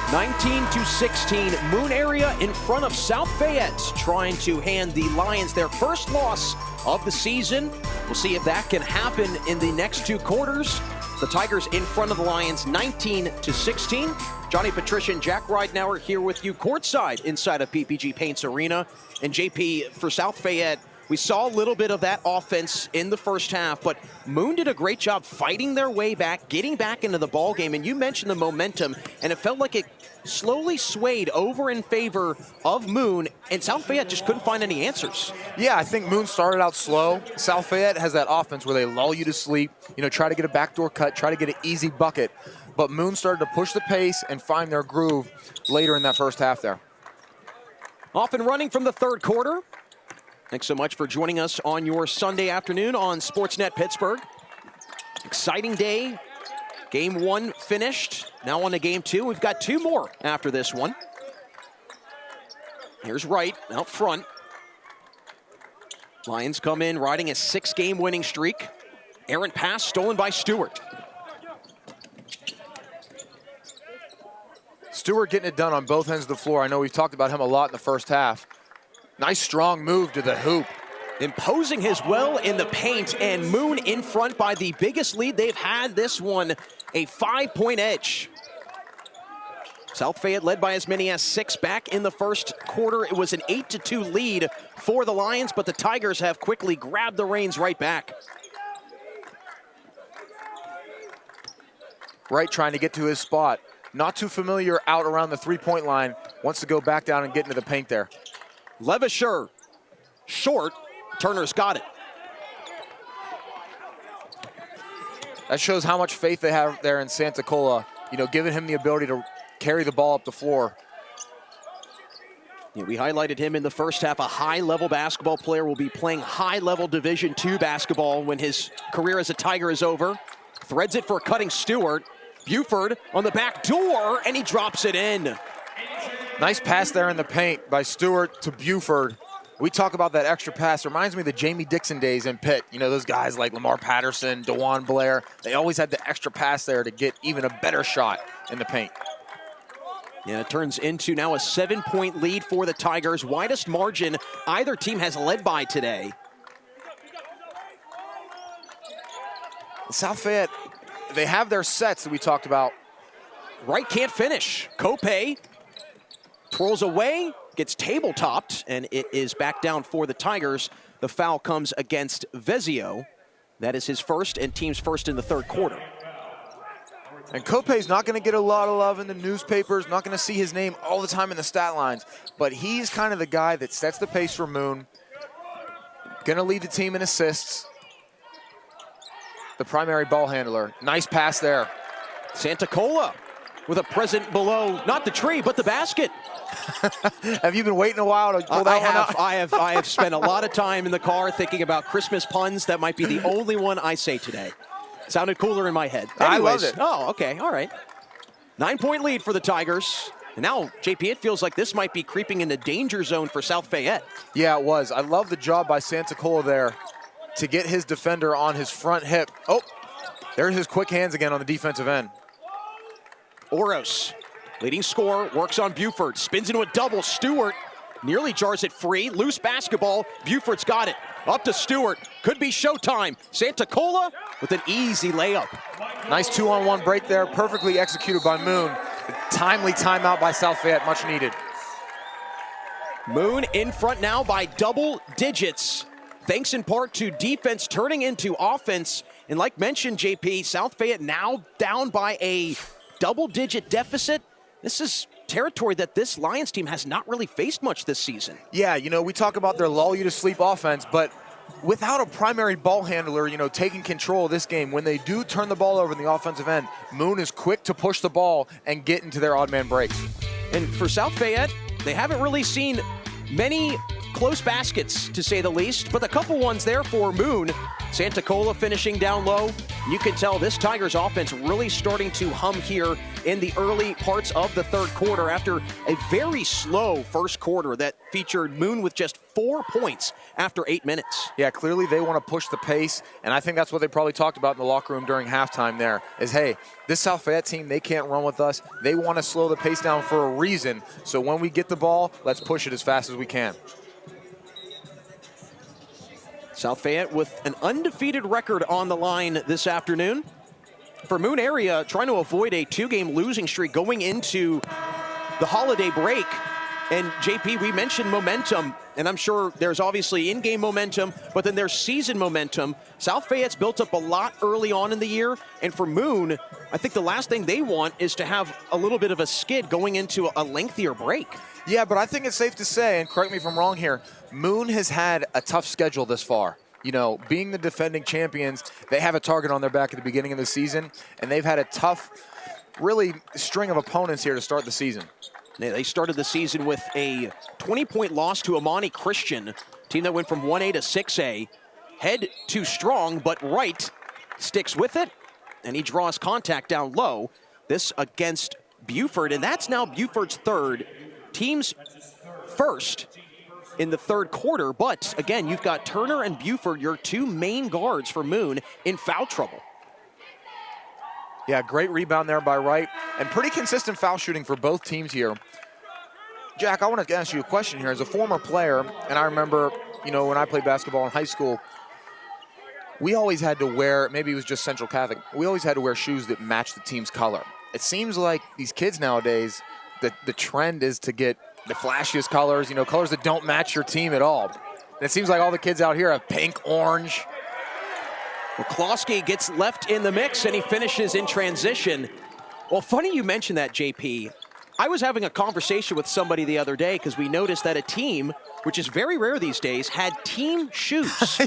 19-16, Moon area in front of South Fayette, trying to hand the Lions their first loss of the season. We'll see if that can happen in the next two quarters. The Tigers in front of the Lions, 19-16. Johnny Patricia and Jack Ridenauer here with you courtside inside of PPG Paints Arena. And JP, for South Fayette, we saw a little bit of that offense in the first half, but Moon did a great job fighting their way back, getting back into the ball game. And you mentioned the momentum, and it felt like it slowly swayed over in favor of Moon, and South Fayette just couldn't find any answers. Yeah, I think Moon started out slow. South Fayette has that offense where they lull you to sleep, try to get a backdoor cut, try to get an easy bucket. But Moon started to push the pace and find their groove later in that first half there. Off and running from the third quarter. Thanks so much for joining us on your Sunday afternoon on Sportsnet Pittsburgh. Exciting day. Game one finished. Now on to game two. We've got two more after this one. Here's Wright out front. Lions come in riding a 6-game winning streak. Errant pass stolen by Stewart. Stewart getting it done on both ends of the floor. I know we've talked about him a lot in the first half. Nice strong move to the hoop. Imposing his will in the paint, and Moon in front by the biggest lead they've had this one, a 5-point edge. South Fayette led by as many as 6 back in the first quarter. It was an 8-2 lead for the Lions, but the Tigers have quickly grabbed the reins right back. Wright trying to get to his spot. Not too familiar out around the three-point line. Wants to go back down and get into the paint there. Levisher, short. Turner's got it. That shows how much faith they have there in Santa Cola, giving him the ability to carry the ball up the floor. Yeah, we highlighted him in the first half. A high-level basketball player will be playing high-level Division II basketball when his career as a Tiger is over. Threads it for a cutting Stewart. Buford on the back door, and he drops it in. Nice pass there in the paint by Stewart to Buford. We talk about that extra pass. Reminds me of the Jamie Dixon days in Pitt. Those guys like Lamar Patterson, DeJuan Blair. They always had the extra pass there to get even a better shot in the paint. Yeah, it turns into now a 7-point lead for the Tigers. Widest margin either team has led by today. South Fayette, they have their sets that we talked about. Wright can't finish. Kopay twirls away, gets table-topped, and it is back down for the Tigers. The foul comes against Vezio. That is his first and team's first in the third quarter. And Kopay's not going to get a lot of love in the newspapers, not going to see his name all the time in the stat lines, but he's kind of the guy that sets the pace for Moon. Going to lead the team in assists. The primary ball handler. Nice pass there. Santa Cola with a present below, not the tree, but the basket. Have you been waiting a while to pull that one out? I have spent a lot of time in the car thinking about Christmas puns. That might be the only one I say today. Sounded cooler in my head. Anyways, I loved it. Oh, okay, all right. 9-point lead for the Tigers. And now, JP, it feels like this might be creeping in the danger zone for South Fayette. Yeah, it was. I love the job by Santa Cola there to get his defender on his front hip. Oh, there's his quick hands again on the defensive end. Oros, leading scorer, works on Buford, spins into a double. Stewart nearly jars it free. Loose basketball. Buford's got it. Up to Stewart. Could be showtime. Santa Cola with an easy layup. Nice 2-on-1 break there. Perfectly executed by Moon. A timely timeout by South Fayette. Much needed. Moon in front now by double digits. Thanks in part to defense turning into offense. And like mentioned, JP, South Fayette now down by a double-digit deficit. This is territory that this Lions team has not really faced much this season. Yeah, we talk about their lull-you-to-sleep offense, but without a primary ball handler, taking control of this game, when they do turn the ball over in the offensive end, Moon is quick to push the ball and get into their odd man breaks. And for South Fayette, they haven't really seen many close baskets, to say the least, but a couple ones there for Moon. Santa Cola finishing down low. You can tell this Tigers offense really starting to hum here in the early parts of the third quarter after a very slow first quarter that featured Moon with just 4 points after 8 minutes. Yeah, clearly they want to push the pace, and I think that's what they probably talked about in the locker room during halftime there, is, hey, this South Fayette team, they can't run with us. They want to slow the pace down for a reason, so when we get the ball, let's push it as fast as we can. South Fayette with an undefeated record on the line this afternoon. For Moon area, trying to avoid a 2-game losing streak going into the holiday break. And JP, we mentioned momentum, and I'm sure there's obviously in-game momentum, but then there's season momentum. South Fayette's built up a lot early on in the year, and for Moon, I think the last thing they want is to have a little bit of a skid going into a lengthier break. Yeah, but I think it's safe to say, and correct me if I'm wrong here, Moon has had a tough schedule this far. You know, being the defending champions, they have a target on their back at the beginning of the season, and they've had a tough, really, string of opponents here to start the season. They started the season with a 20-point loss to Amani Christian, team that went from 1A to 6A. Head too strong, but Wright sticks with it, and he draws contact down low. This against Buford, and that's now Buford's third. Team's first in the third quarter, but again, you've got Turner and Buford, your two main guards for Moon, in foul trouble. Yeah, great rebound there by Wright, and pretty consistent foul shooting for both teams here. Jack, I want to ask you a question here. As a former player, and I remember, you know, when I played basketball in high school, we always had to wear, maybe it was just Central Catholic, we always had to wear shoes that matched the team's color. It seems like these kids nowadays, the trend is to get the flashiest colors, you know, colors that don't match your team at all. And it seems like all the kids out here have pink, orange. McCloskey gets left in the mix, and he finishes in transition. Well, funny you mentioned that, JP. I was having a conversation with somebody the other day because we noticed that a team, which is very rare these days, had team shoes.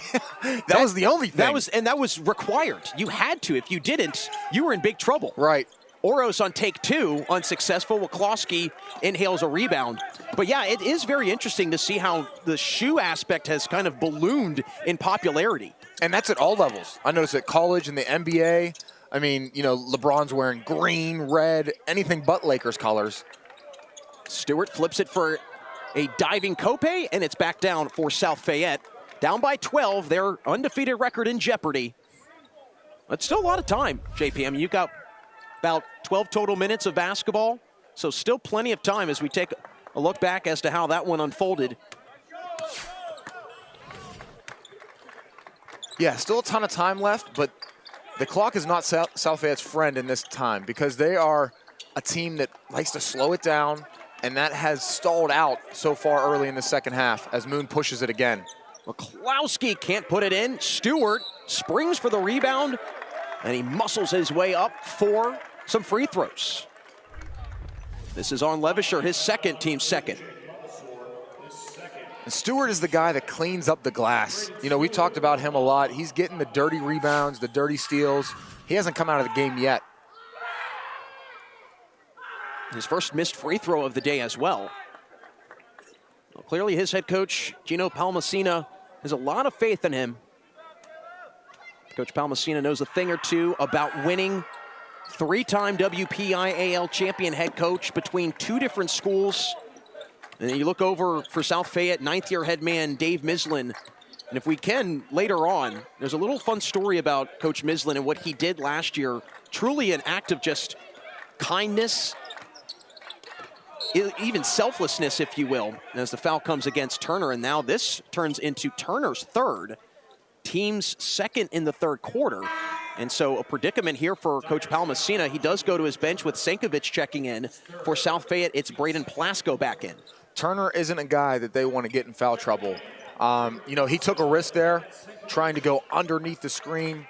that was the only thing. That was required. You had to. If you didn't, you were in big trouble. Right. Oros on take two, unsuccessful. McCloskey inhales a rebound. But yeah, it is very interesting to see how the shoe aspect has kind of ballooned in popularity. And that's at all levels. I noticed at college and the NBA. I mean, you know, LeBron's wearing green, red, anything but Lakers colors. Stewart flips it for a diving Kope, and it's back down for South Fayette. Down by 12, their undefeated record in jeopardy. But still a lot of time, JP. I mean, you've got about 12 total minutes of basketball, so still plenty of time as we take a look back as to how that one unfolded. Yeah, still a ton of time left, but the clock is not South Fayette's friend in this time because they are a team that likes to slow it down, and that has stalled out so far early in the second half as Moon pushes it again. McCloskey can't put it in. Stewart springs for the rebound, and he muscles his way up for some free throws. This is on Levisher, his second, team's second. And Stewart is the guy that cleans up the glass. You know, we talked about him a lot. He's getting the dirty rebounds, the dirty steals. He hasn't come out of the game yet. His first missed free throw of the day as well. Well, clearly his head coach, Gino Palmasina, has a lot of faith in him. Coach Palmasina knows a thing or two about winning. Three-time WPIAL champion head coach between two different schools. And then you look over for South Fayette, ninth-year head man Dave Mislin. And if we can, later on, there's a little fun story about Coach Mislin and what he did last year. Truly an act of just kindness, even selflessness, if you will, as the foul comes against Turner. And now this turns into Turner's third, team's second in the third quarter. And so a predicament here for Coach Palmasina. He does go to his bench with Sankovic checking in. For South Fayette, it's Braden Plasko back in. Turner isn't a guy that they want to get in foul trouble. You know, he took a risk there, trying to go underneath the screen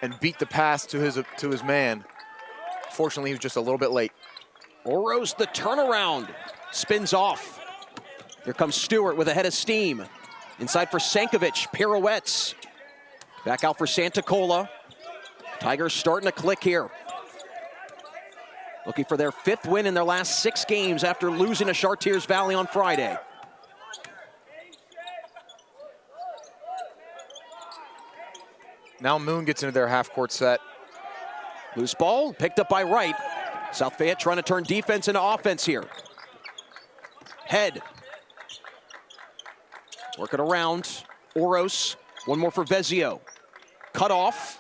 and beat the pass to his man. Fortunately, he was just a little bit late. Oros, the turnaround, spins off. Here comes Stewart with a head of steam. Inside for Sankovic, pirouettes. Back out for Santa Cola. Tigers starting to click here. Looking for their fifth win in their last 6 games after losing to Chartiers Valley on Friday. Now Moon gets into their half-court set. Loose ball, picked up by Wright. South Fayette trying to turn defense into offense here. Head. Working around. Oros. One more for Vezio. Cut off.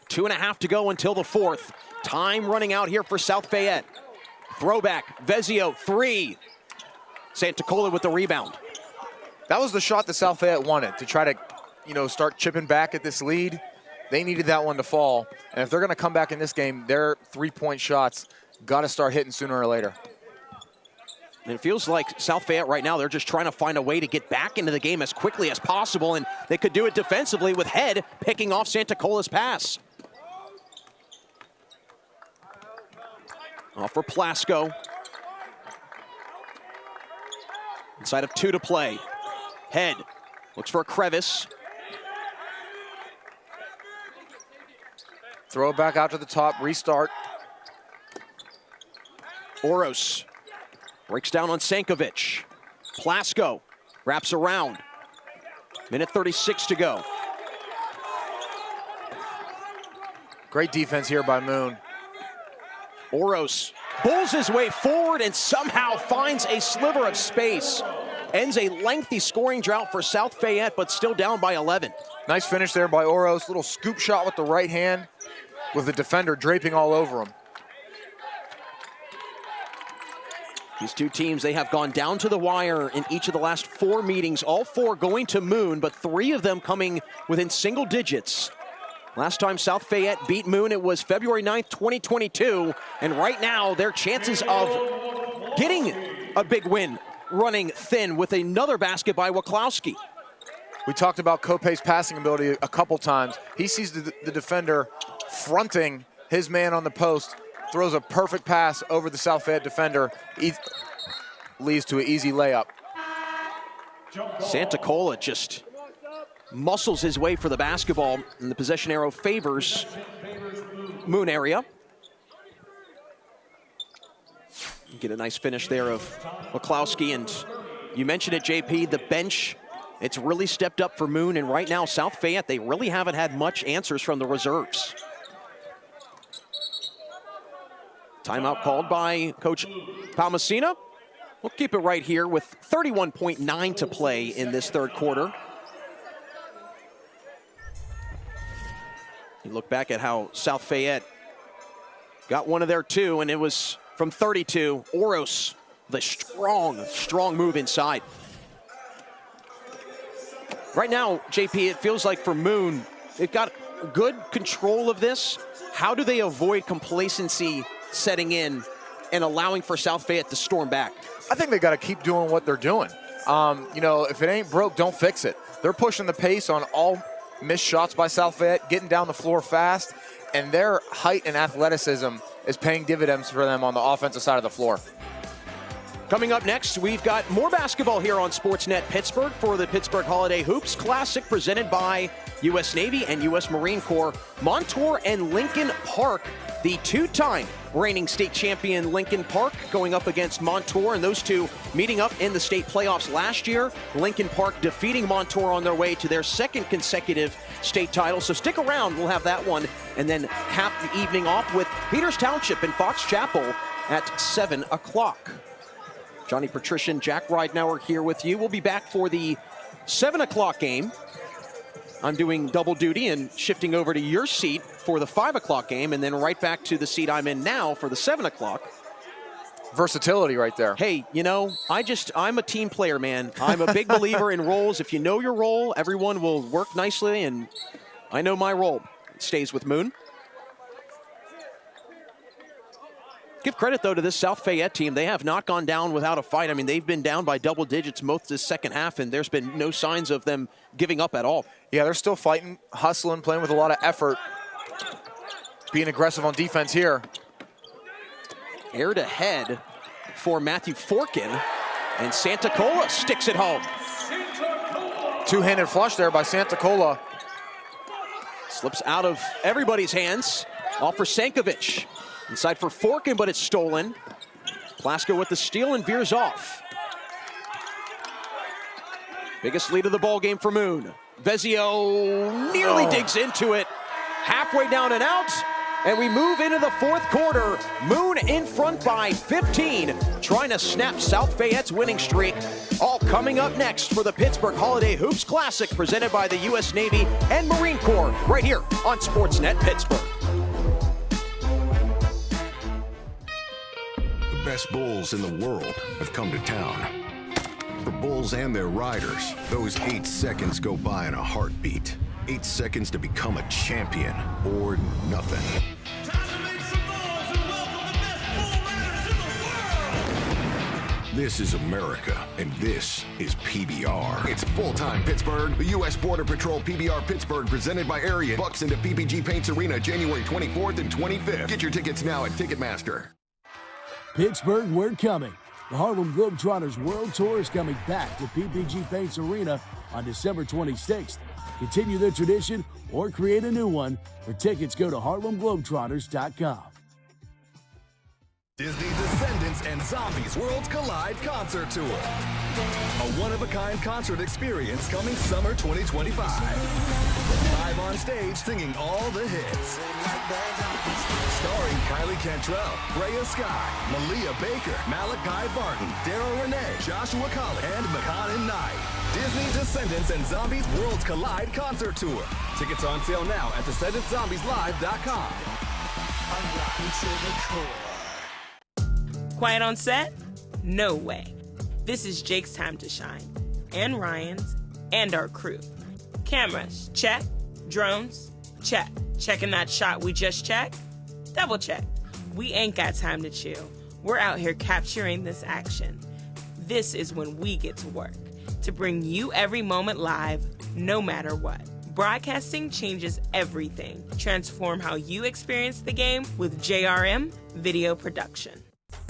2.5 to go until the fourth. Time running out here for South Fayette. Throwback. Vezio, 3. Santacola with the rebound. That was the shot that South Fayette wanted, to try to, start chipping back at this lead. They needed that one to fall. And if they're going to come back in this game, their three-point shots got to start hitting sooner or later. And it feels like South Fayette right now, they're just trying to find a way to get back into the game as quickly as possible, and they could do it defensively with Head picking off Santacola's pass. Off for Plasko. Inside of 2 to play. Head looks for a crevice. Throw it back out to the top, restart. Oros breaks down on Sankovic. Plasko wraps around. Minute 36 to go. Great defense here by Moon. Oros pulls his way forward and somehow finds a sliver of space. Ends a lengthy scoring drought for South Fayette, but still down by 11. Nice finish there by Oros. Little scoop shot with the right hand, with the defender draping all over him. These two teams, they have gone down to the wire in each of the last 4 meetings, all 4 going to Moon, but 3 of them coming within single digits. Last time South Fayette beat Moon, it was February 9th, 2022, and right now their chances of getting a big win running thin with another basket by Waklowski. We talked about Kopay's passing ability a couple times. He sees the defender fronting his man on the post, throws a perfect pass over the South Fayette defender, leads to an easy layup. Santacola just muscles his way for the basketball, and the possession arrow favors Moon area. Get a nice finish there of Waklowski, and you mentioned it, JP, the bench, it's really stepped up for Moon, and right now South Fayette, they really haven't had much answers from the reserves. Timeout called by Coach Palmasina. We'll keep it right here with 31.9 to play in this third quarter. You look back at how South Fayette got one of their 2, and it was from 32. Oros, the strong move inside. Right now, JP, it feels like for Moon, they've got good control of this. How do they avoid complacency setting in and allowing for South Fayette to storm back? I think they got to keep doing what they're doing. If it ain't broke, don't fix it. They're pushing the pace on all missed shots by South Fayette, getting down the floor fast, and their height and athleticism is paying dividends for them on the offensive side of the floor. Coming up next, we've got more basketball here on Sportsnet Pittsburgh for the Pittsburgh Holiday Hoops Classic presented by U.S. Navy and U.S. Marine Corps. Montour and Lincoln Park, the 2-time reigning state champion Lincoln Park going up against Montour, and those two meeting up in the state playoffs last year. Lincoln Park defeating Montour on their way to their 2nd consecutive state title. So stick around, we'll have that one, and then cap the evening off with Peters Township and Fox Chapel at 7 o'clock. Johnny Patrician, Jack Ridenauer here with you. We'll be back for the 7 o'clock game. I'm doing double duty and shifting over to your seat for the 5 o'clock game, and then right back to the seat I'm in now for the 7 o'clock. Versatility right there. Hey, I'm a team player, man. I'm a big believer in roles. If you know your role, everyone will work nicely, and I know my role. It stays with Moon. Give credit, though, to this South Fayette team. They have not gone down without a fight. I mean, they've been down by double digits most this second half, and there's been no signs of them giving up at all. Yeah, they're still fighting, hustling, playing with a lot of effort, being aggressive on defense here. Air to head for Matthew Forkin, and Santacola sticks it home. Two-handed flush there by Santacola. Slips out of everybody's hands. Off for Sankovic. Inside for Forkin, but it's stolen. Plasko with the steal and veers off. Biggest lead of the ball game for Moon. Vezio nearly digs into it, halfway down and out. And we move into the fourth quarter. Moon in front by 15, trying to snap South Fayette's winning streak. All coming up next for the Pittsburgh Holiday Hoops Classic, presented by the U.S. Navy and Marine Corps, right here on Sportsnet Pittsburgh. The best bulls in the world have come to town. For bulls and their riders, those 8 seconds go by in a heartbeat. 8 seconds to become a champion, or nothing. This is America, and this is PBR. It's full-time Pittsburgh, the U.S. Border Patrol PBR Pittsburgh, presented by Ariat. Bucks into PPG Paints Arena, January 24th and 25th. Get your tickets now at Ticketmaster. Pittsburgh, we're coming. The Harlem Globetrotters World Tour is coming back to PPG Paints Arena on December 26th. Continue the tradition or create a new one. For tickets, go to harlemglobetrotters.com. Disney Descendants and Zombies Worlds Collide Concert Tour. A one-of-a-kind concert experience coming summer 2025. Live on stage singing all the hits. Starring Kylie Cantrell, Freya Sky, Malia Baker, Malachi Barton, Daryl Renee, Joshua Collins, and McConnon Knight. Disney Descendants and Zombies Worlds Collide Concert Tour. Tickets on sale now at DescendantsZombiesLive.com. Quiet on set? No way. This is Jake's time to shine. And Ryan's. And our crew. Cameras, check. Drones, check. Checking that shot we just checked? Double check. We ain't got time to chill. We're out here capturing this action. This is when we get to work. To bring you every moment live, no matter what. Broadcasting changes everything. Transform how you experience the game with JRM Video Production.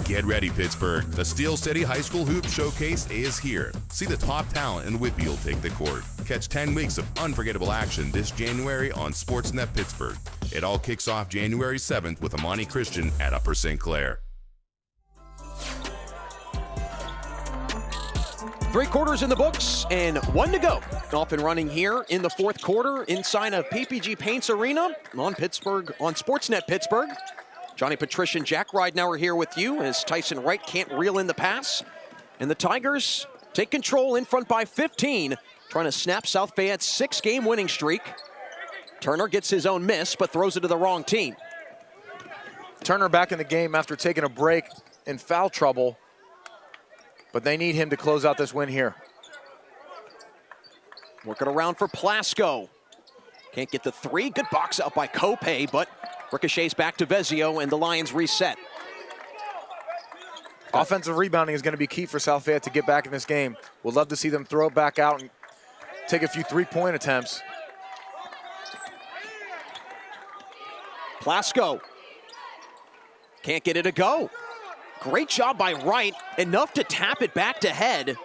Get ready, Pittsburgh. The Steel City High School Hoop Showcase is here. See the top talent in Whitfield take the court. Catch 10 weeks of unforgettable action this January on Sportsnet Pittsburgh. It all kicks off January 7th with Amani Christian at Upper St. Clair. 3 quarters in the books and 1 to go. Off and running here in the fourth quarter inside of PPG Paints Arena on Sportsnet Pittsburgh. Johnny Patrician, Jack Ridenauer here with you as Tyson Wright can't reel in the pass. And the Tigers take control in front by 15, trying to snap South Fayette's 6-game winning streak. Turner gets his own miss, but throws it to the wrong team. Turner back in the game after taking a break in foul trouble, but they need him to close out this win here. Working around for Plasko. Can't get the 3. Good box out by Kopay, but ricochets back to Vezio, and the Lions reset. Offensive rebounding is going to be key for South Fayette to get back in this game. We'll love to see them throw it back out and take a few three-point attempts. Plasko can't get it to go. Great job by Wright, enough to tap it back to head.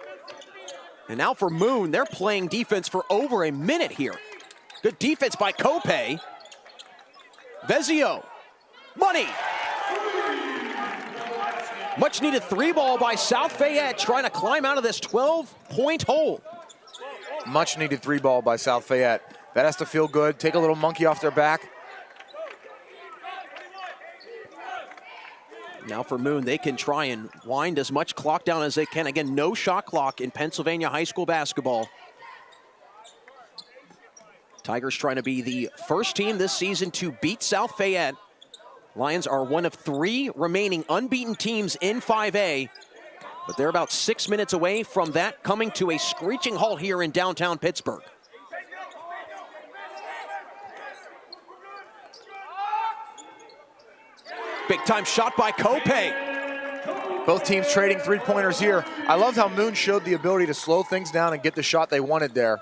And now for Moon, they're playing defense for over a minute here. Good defense by Kopay. Vezio, money. Much needed 3-ball by South Fayette, trying to climb out of this 12-point hole. Much needed 3-ball by South Fayette. That has to feel good. Take a little monkey off their back. Now for Moon, they can try and wind as much clock down as they can. Again, no shot clock in Pennsylvania high school basketball. Tigers trying to be the first team this season to beat South Fayette. Lions are one of 3 remaining unbeaten teams in 5A, but they're about 6 minutes away from that coming to a screeching halt here in downtown Pittsburgh. Big time shot by Kopay. Both teams trading 3-pointers here. I love how Moon showed the ability to slow things down and get the shot they wanted there.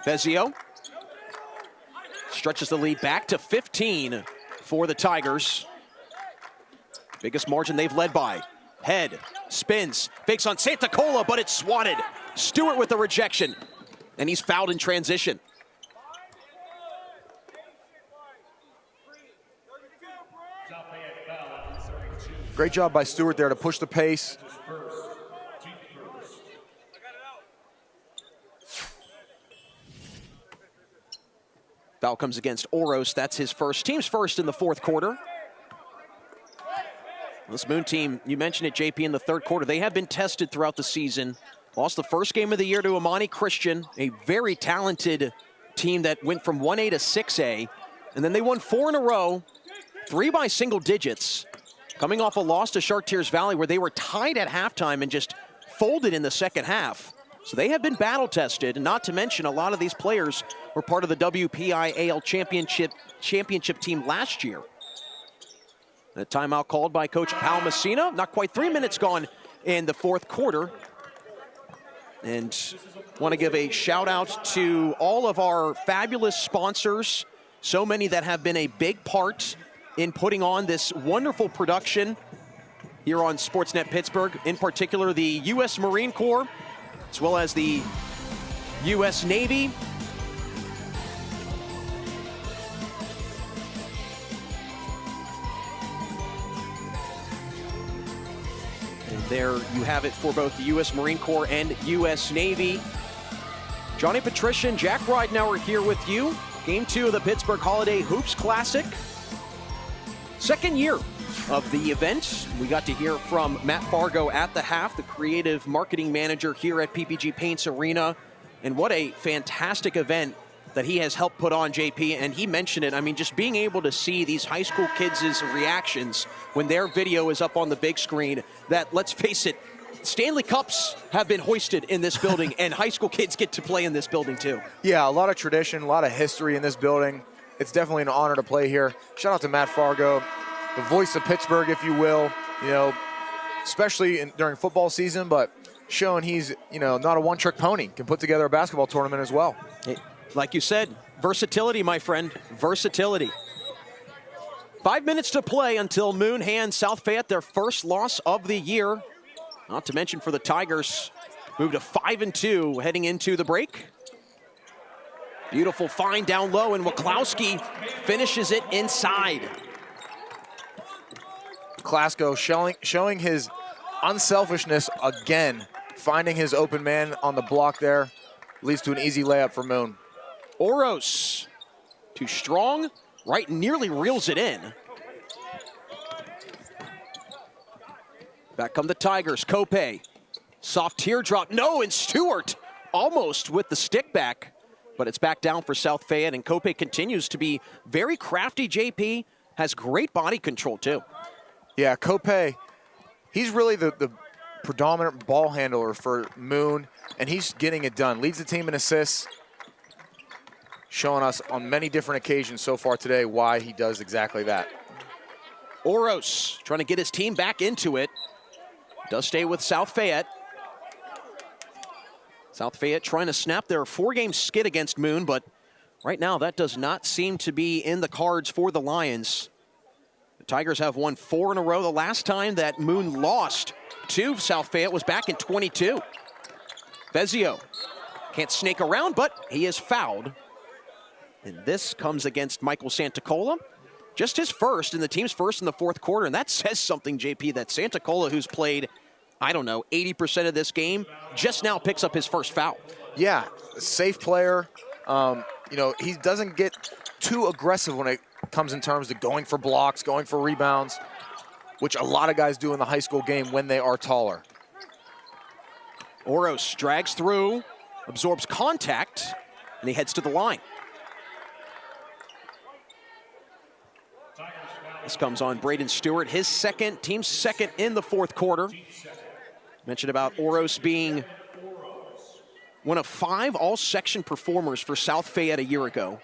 Vezio stretches the lead back to 15 for the Tigers. Biggest margin they've led by. Head, spins, fakes on Santacola, but it's swatted. Stewart with the rejection, and he's fouled in transition. Great job by Stewart there to push the pace. Foul comes against Oros. That's his first. Team's first in the fourth quarter. This Moon team, you mentioned it, JP, in the third quarter. They have been tested throughout the season. Lost the first game of the year to Amani Christian, a very talented team that went from 1A to 6A. And then they won 4 in a row, 3 by single digits, coming off a loss to Chartiers Valley where they were tied at halftime and just folded in the second half. So they have been battle tested, and not to mention a lot of these players were part of the WPIAL championship team last year. A timeout called by Coach Pal Messina. Not quite 3 minutes gone in the fourth quarter. And want to give a shout out to all of our fabulous sponsors. So many that have been a big part in putting on this wonderful production here on Sportsnet Pittsburgh. In particular, the U.S. Marine Corps, as well as the U.S. Navy. There you have it for both the U.S. Marine Corps and U.S. Navy. Johnny Patrician, Jack Ridenauer here with you. Game 2 of the Pittsburgh Holiday Hoops Classic. Second year of the event. We got to hear from Matt Fargo at the half, the creative marketing manager here at PPG Paints Arena. And what a fantastic event that he has helped put on, JP, and he mentioned it. I mean, just being able to see these high school kids' reactions when their video is up on the big screen, that, let's face it, Stanley Cups have been hoisted in this building, and high school kids get to play in this building too. Yeah, a lot of tradition, a lot of history in this building. It's definitely an honor to play here. Shout out to Matt Fargo, the voice of Pittsburgh, if you will, especially during football season, but showing he's, not a one-trick pony, can put together a basketball tournament as well. Like you said, versatility, my friend, versatility. 5 minutes to play until Moon hands South Fayette their first loss of the year. Not to mention for the Tigers, move to 5-2 heading into the break. Beautiful find down low, and Waklowski finishes it inside. Klasko showing his unselfishness again, finding his open man on the block there, leads to an easy layup for Moon. Oros, too strong, right, nearly reels it in. Back come the Tigers, Kope, soft teardrop, no, and Stewart almost with the stick back, but it's back down for South Fayette, and Kope continues to be very crafty, JP, has great body control too. Yeah, Kope, he's really the predominant ball handler for Moon, and he's getting it done. Leads the team in assists, showing us on many different occasions so far today why he does exactly that. Oros trying to get his team back into it. Does stay with South Fayette. South Fayette trying to snap their 4-game skid against Moon, but right now that does not seem to be in the cards for the Lions. The Tigers have won 4 in a row. The last time that Moon lost to South Fayette was back in 22. Vezio can't snake around, but he is fouled. And this comes against Michael Santacola. Just his first, and the team's first in the fourth quarter. And that says something, JP, that Santacola, who's played, 80% of this game, just now picks up his first foul. Yeah, safe player. He doesn't get too aggressive when it comes in terms of going for blocks, going for rebounds, which a lot of guys do in the high school game when they are taller. Oros drags through, absorbs contact, and he heads to the line. This comes on Braden Stewart, his second, team's second in the fourth quarter. Mentioned about Oros being one of 5 all-section performers for South Fayette a year ago.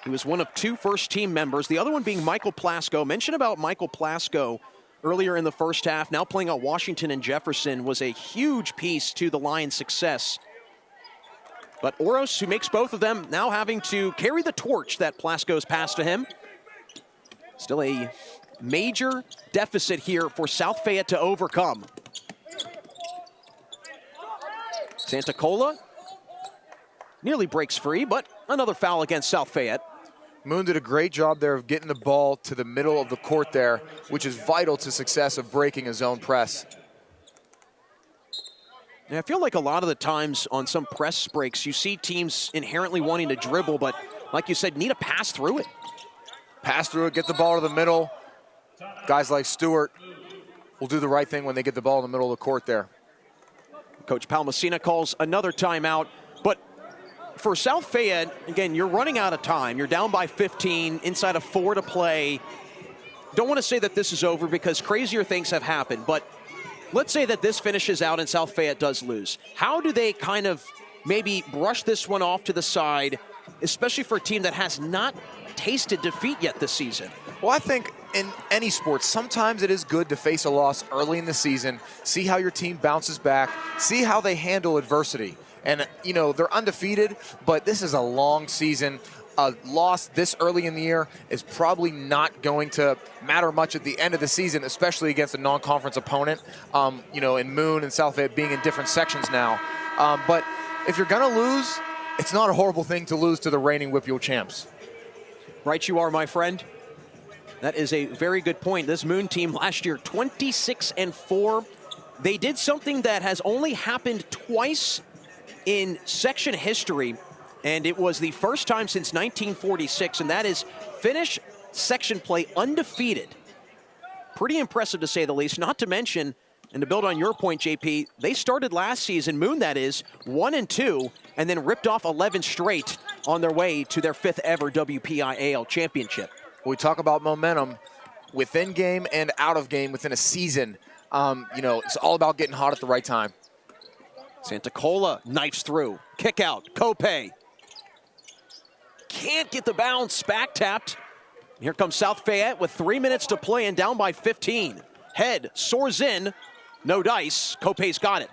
He was one of 2 first-team members, the other one being Michael Plasko. Mentioned about Michael Plasko earlier in the first half, now playing at Washington and Jefferson, was a huge piece to the Lions' success. But Oros, who makes both of them, now having to carry the torch that Plasko's passed to him. Still a major deficit here for South Fayette to overcome. Santacola nearly breaks free, but another foul against South Fayette. Moon did a great job there of getting the ball to the middle of the court there, which is vital to success of breaking a zone press. I feel like a lot of the times on some press breaks, you see teams inherently wanting to dribble, but like you said, need to pass through it. Pass through it, get the ball to the middle. Guys like Stewart will do the right thing when they get the ball in the middle of the court there. Coach Palmasina calls another timeout, but for South Fayette, again, you're running out of time. You're down by 15, inside of 4 to play. Don't want to say that this is over because crazier things have happened, but let's say that this finishes out and South Fayette does lose. How do they kind of maybe brush this one off to the side, especially for a team that has not tasted defeat yet this season? Well, I think in any sport, sometimes it is good to face a loss early in the season, see how your team bounces back, see how they handle adversity. And, you know, they're undefeated, but this is a long season. A loss this early in the year is probably not going to matter much at the end of the season, especially against a non-conference opponent, you know, in Moon and South Fayette being in different sections now. But if you're going to lose, it's not a horrible thing to lose to the reigning WPIAL champs. Right you are, my friend. That is a very good point. This Moon team last year, 26-4. They did something that has only happened twice in section history, and it was the first time since 1946, and that is finish section play undefeated. Pretty impressive to say the least, not to mention, and to build on your point, JP, they started last season, Moon that is, 1-2, and then ripped off 11 straight on their way to their 5th ever WPIAL championship. We talk about momentum within game and out of game within a season. You know, it's all about getting hot at the right time. Santa Cola knifes through. Kick out. Kopay. Can't get the bounce. Back tapped. Here comes South Fayette with 3 minutes to play and down by 15. Head soars in. No dice. Kopay's got it.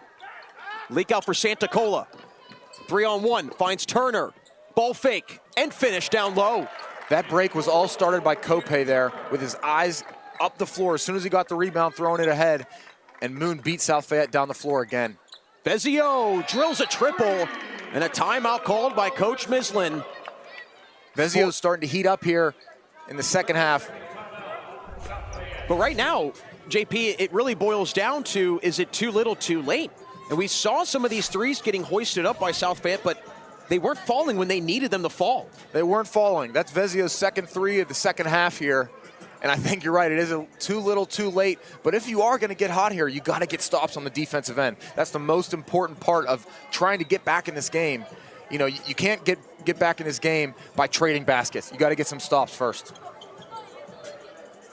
Leak out for Santa Cola. 3-on-1. Finds Turner. Ball fake. And finish down low. That break was all started by Kopay there with his eyes up the floor as soon as he got the rebound, throwing it ahead. And Moon beat South Fayette down the floor again. Vezio drills a triple, and a timeout called by Coach Mislin. Vezio's starting to heat up here in the second half. But right now, JP, it really boils down to, is it too little too late? And we saw some of these threes getting hoisted up by South Fayette, but they weren't falling when they needed them to fall. They weren't falling. That's Vezio's second three of the second half here. And I think you're right, it is too little too late. But if you are going to get hot here, you got to get stops on the defensive end. That's the most important part of trying to get back in this game. You know, you can't get back in this game by trading baskets. You got to get some stops first.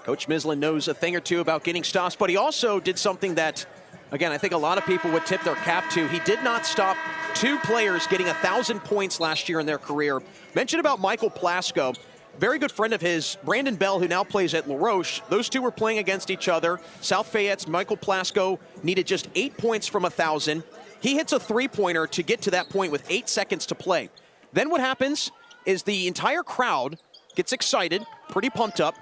Coach Mislin knows a thing or two about getting stops, but he also did something that, again, I think a lot of people would tip their cap to. He did not stop 2 players getting 1,000 points last year in their career. Mentioned about Michael Plasko. Very good friend of his, Brandon Bell, who now plays at La Roche. Those two were playing against each other. South Fayette's Michael Plasko needed just 8 points from 1,000. He hits a three-pointer to get to that point with 8 seconds to play. Then what happens is the entire crowd gets excited, pretty pumped up.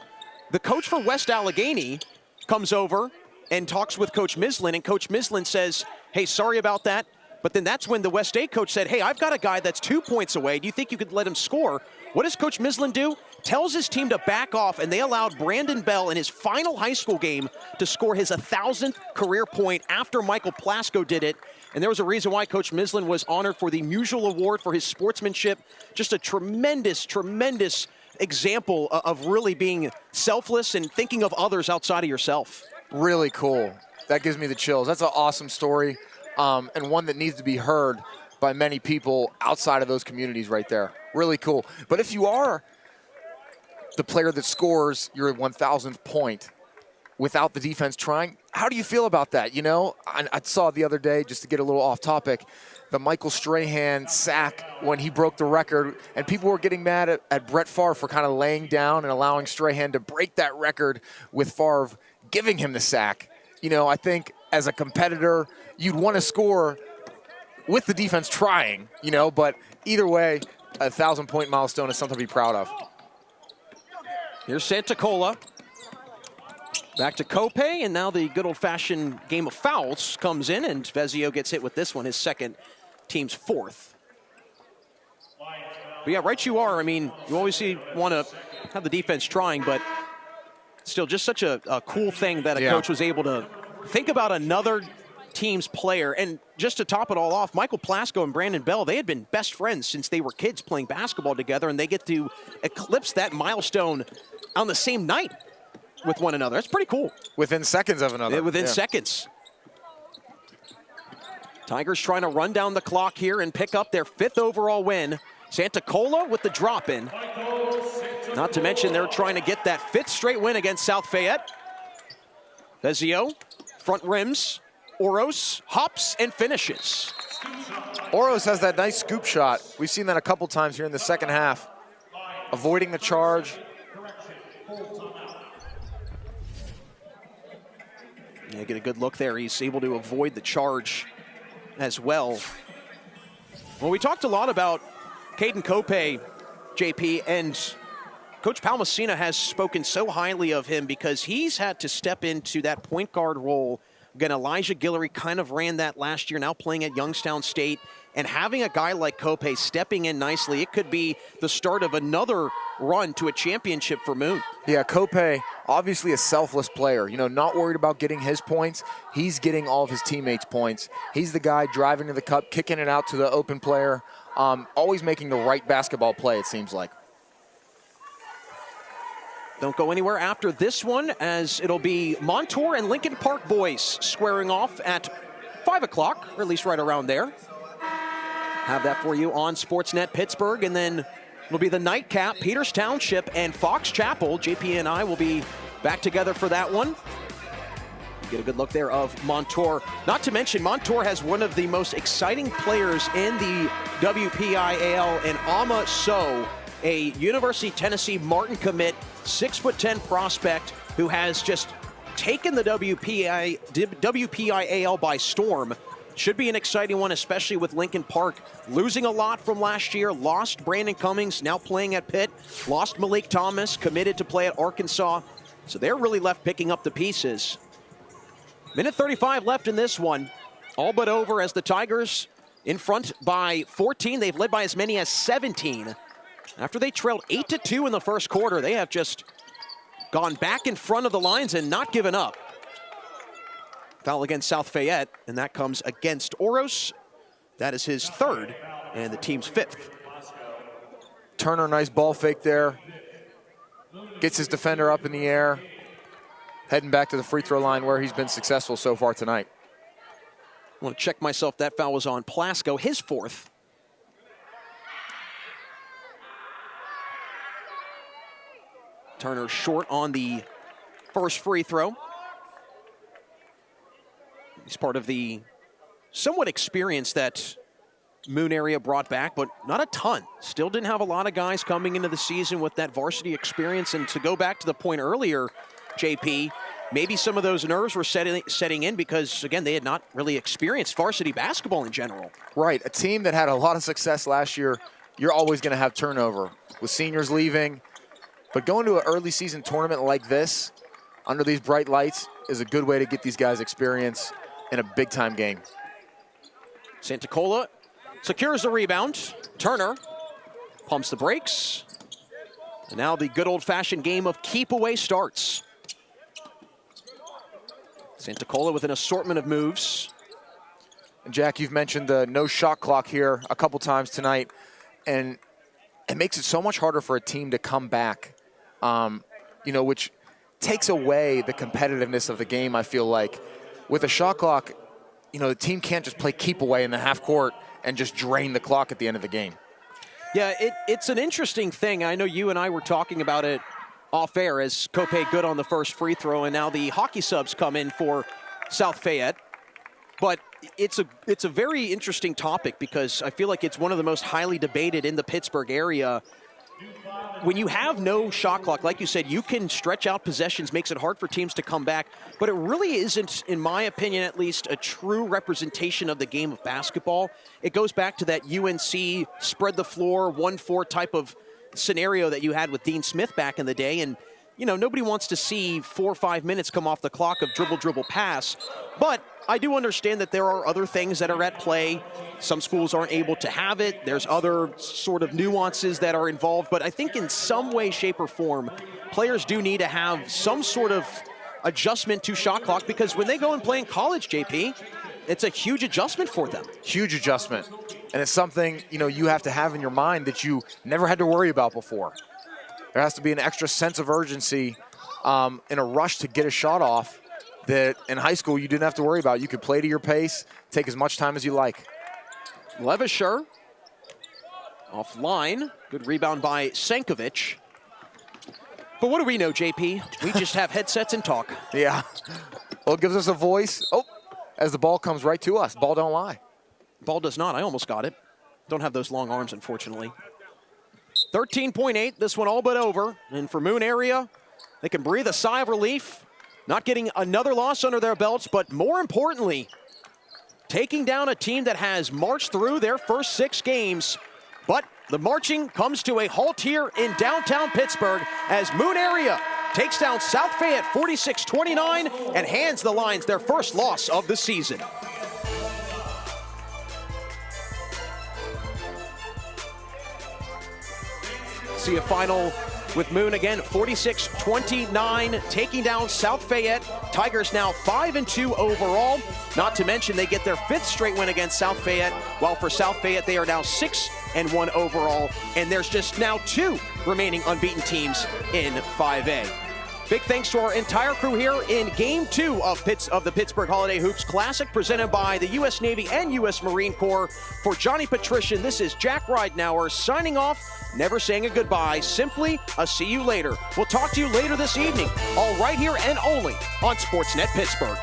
The coach for West Allegheny comes over and talks with Coach Mislin, and Coach Mislin says, hey, sorry about that. But then that's when the West State coach said, hey, I've got a guy that's 2 points away. Do you think you could let him score? What does Coach Mislin do? Tells his team to back off, and they allowed Brandon Bell in his final high school game to score his 1,000th career point after Michael Plasko did it. And there was a reason why Coach Mislin was honored for the Musial Award for his sportsmanship. Just a tremendous, tremendous example of really being selfless and thinking of others outside of yourself. Really cool. That gives me the chills. That's an awesome story, and one that needs to be heard by many people outside of those communities right there. Really cool. But if you are the player that scores your 1,000th point without the defense trying, how do you feel about that? You know, I saw the other day, just to get a little off topic, the Michael Strahan sack when he broke the record, and people were getting mad at Brett Favre for kind of laying down and allowing Strahan to break that record with Favre giving him the sack. You know, I think as a competitor, you'd want to score with the defense trying, you know, but either way, a 1,000-point milestone is something to be proud of. Here's Santa Cola. Back to Kopay, and now the good old-fashioned game of fouls comes in, and Vezio gets hit with this one, his second, team's 4th. But yeah, right you are. I mean, you always want to have the defense trying, but still just such a cool thing that a coach was able to think about another team's player. And just to top it all off, Michael Plasko and Brandon Bell, they had been best friends since they were kids playing basketball together, and they get to eclipse that milestone on the same night with one another. That's pretty cool. Within seconds of another. Within seconds. Tigers trying to run down the clock here and pick up their 5th overall win. Santacola with the drop in. Not to mention they're trying to get that 5th straight win against South Fayette. Vezio, front rims, Oros, hops and finishes. Oros has that nice scoop shot. We've seen that a couple times here in the second half. Avoiding the charge. Yeah, get a good look there. He's able to avoid the charge as well. Well, we talked a lot about Caden Cope, JP, and Coach Palmasina has spoken so highly of him because he's had to step into that point guard role. Again, Elijah Guillory kind of ran that last year, now playing at Youngstown State. And having a guy like Cope stepping in nicely, it could be the start of another run to a championship for Moon. Yeah, Cope, obviously a selfless player. You know, not worried about getting his points. He's getting all of his teammates' points. He's the guy driving to the cup, kicking it out to the open player, always making the right basketball play, it seems like. Don't go anywhere after this one, as it'll be Montour and Lincoln Park boys squaring off at 5 o'clock, or at least right around there. Have that for you on Sportsnet Pittsburgh, and then it'll be the nightcap, Peters Township and Fox Chapel. JP and I will be back together for that one. Get a good look there of Montour. Not to mention, Montour has one of the most exciting players in the WPIAL, and Ama So, a University of Tennessee Martin commit, 6'10" prospect who has just taken the WPIAL by storm. Should be an exciting one, especially with Lincoln Park losing a lot from last year. Lost Brandon Cummings, now playing at Pitt. Lost Malik Thomas, committed to play at Arkansas. So they're really left picking up the pieces. Minute 35 left in this one. All but over as the Tigers in front by 14. They've led by as many as 17. After they trailed 8-2 in the first quarter, they have just gone back in front of the lines and not given up. Foul against South Fayette, and that comes against Oros. That is his 3rd and the team's 5th. Turner, nice ball fake there. Gets his defender up in the air. Heading back to the free throw line where he's been successful so far tonight. I want to check myself. That foul was on Plasko, his 4th. Turner short on the first free throw. He's part of the somewhat experience that Moon area brought back, but not a ton. Still didn't have a lot of guys coming into the season with that varsity experience. And to go back to the point earlier, JP, maybe some of those nerves were setting in because, again, they had not really experienced varsity basketball in general. Right, a team that had a lot of success last year, you're always going to have turnover with seniors leaving. But going to an early season tournament like this, under these bright lights, is a good way to get these guys experience in a big-time game. Santacola secures the rebound. Turner pumps the brakes. And now the good old-fashioned game of keep away starts. Santacola with an assortment of moves. And Jack, you've mentioned the no shot clock here a couple times tonight, and it makes it so much harder for a team to come back, which takes away the competitiveness of the game, I feel like. With a shot clock, the team can't just play keep away in the half court and just drain the clock at the end of the game. Yeah, it's an interesting thing. I know you and I were talking about it off air as Cope good on the first free throw, and now the hockey subs come in for South Fayette. But it's a very interesting topic because I feel like it's one of the most highly debated in the Pittsburgh area. When you have no shot clock, like you said, you can stretch out possessions, makes it hard for teams to come back. But it really isn't, in my opinion at least, a true representation of the game of basketball. It goes back to that UNC spread the floor, 1-4 type of scenario that you had with Dean Smith back in the day. And, nobody wants to see 4 or 5 minutes come off the clock of dribble, dribble, pass. But I do understand that there are other things that are at play. Some schools aren't able to have it. There's other sort of nuances that are involved. But I think in some way, shape, or form, players do need to have some sort of adjustment to shot clock because when they go and play in college, JP, it's a huge adjustment for them. Huge adjustment. And it's something, you have to have in your mind that you never had to worry about before. There has to be an extra sense of urgency in a rush to get a shot off that in high school you didn't have to worry about. You could play to your pace, take as much time as you like. Levisher offline. Good rebound by Sankovic. But what do we know, JP? We just have headsets and talk. Yeah. Well, it gives us a voice. Oh, as the ball comes right to us. Ball don't lie. Ball does not. I almost got it. Don't have those long arms, unfortunately. 13.8. This one all but over. And for Moon Area, they can breathe a sigh of relief. Not getting another loss under their belts, but more importantly, taking down a team that has marched through their first 6 games. But the marching comes to a halt here in downtown Pittsburgh as Moon Area takes down South Fayette 46-29 and hands the Lions their first loss of the season. See a final with Moon again, 46-29, taking down South Fayette. Tigers now 5-2 overall. Not to mention they get their 5th straight win against South Fayette, while for South Fayette they are now 6-1 overall, and there's just now 2 remaining unbeaten teams in 5A. Big thanks to our entire crew here in Game 2 of the Pittsburgh Holiday Hoops Classic, presented by the U.S. Navy and U.S. Marine Corps. For Johnny Patrician, this is Jack Ridenauer signing off, never saying a goodbye, simply a see you later. We'll talk to you later this evening, all right here and only on Sportsnet Pittsburgh.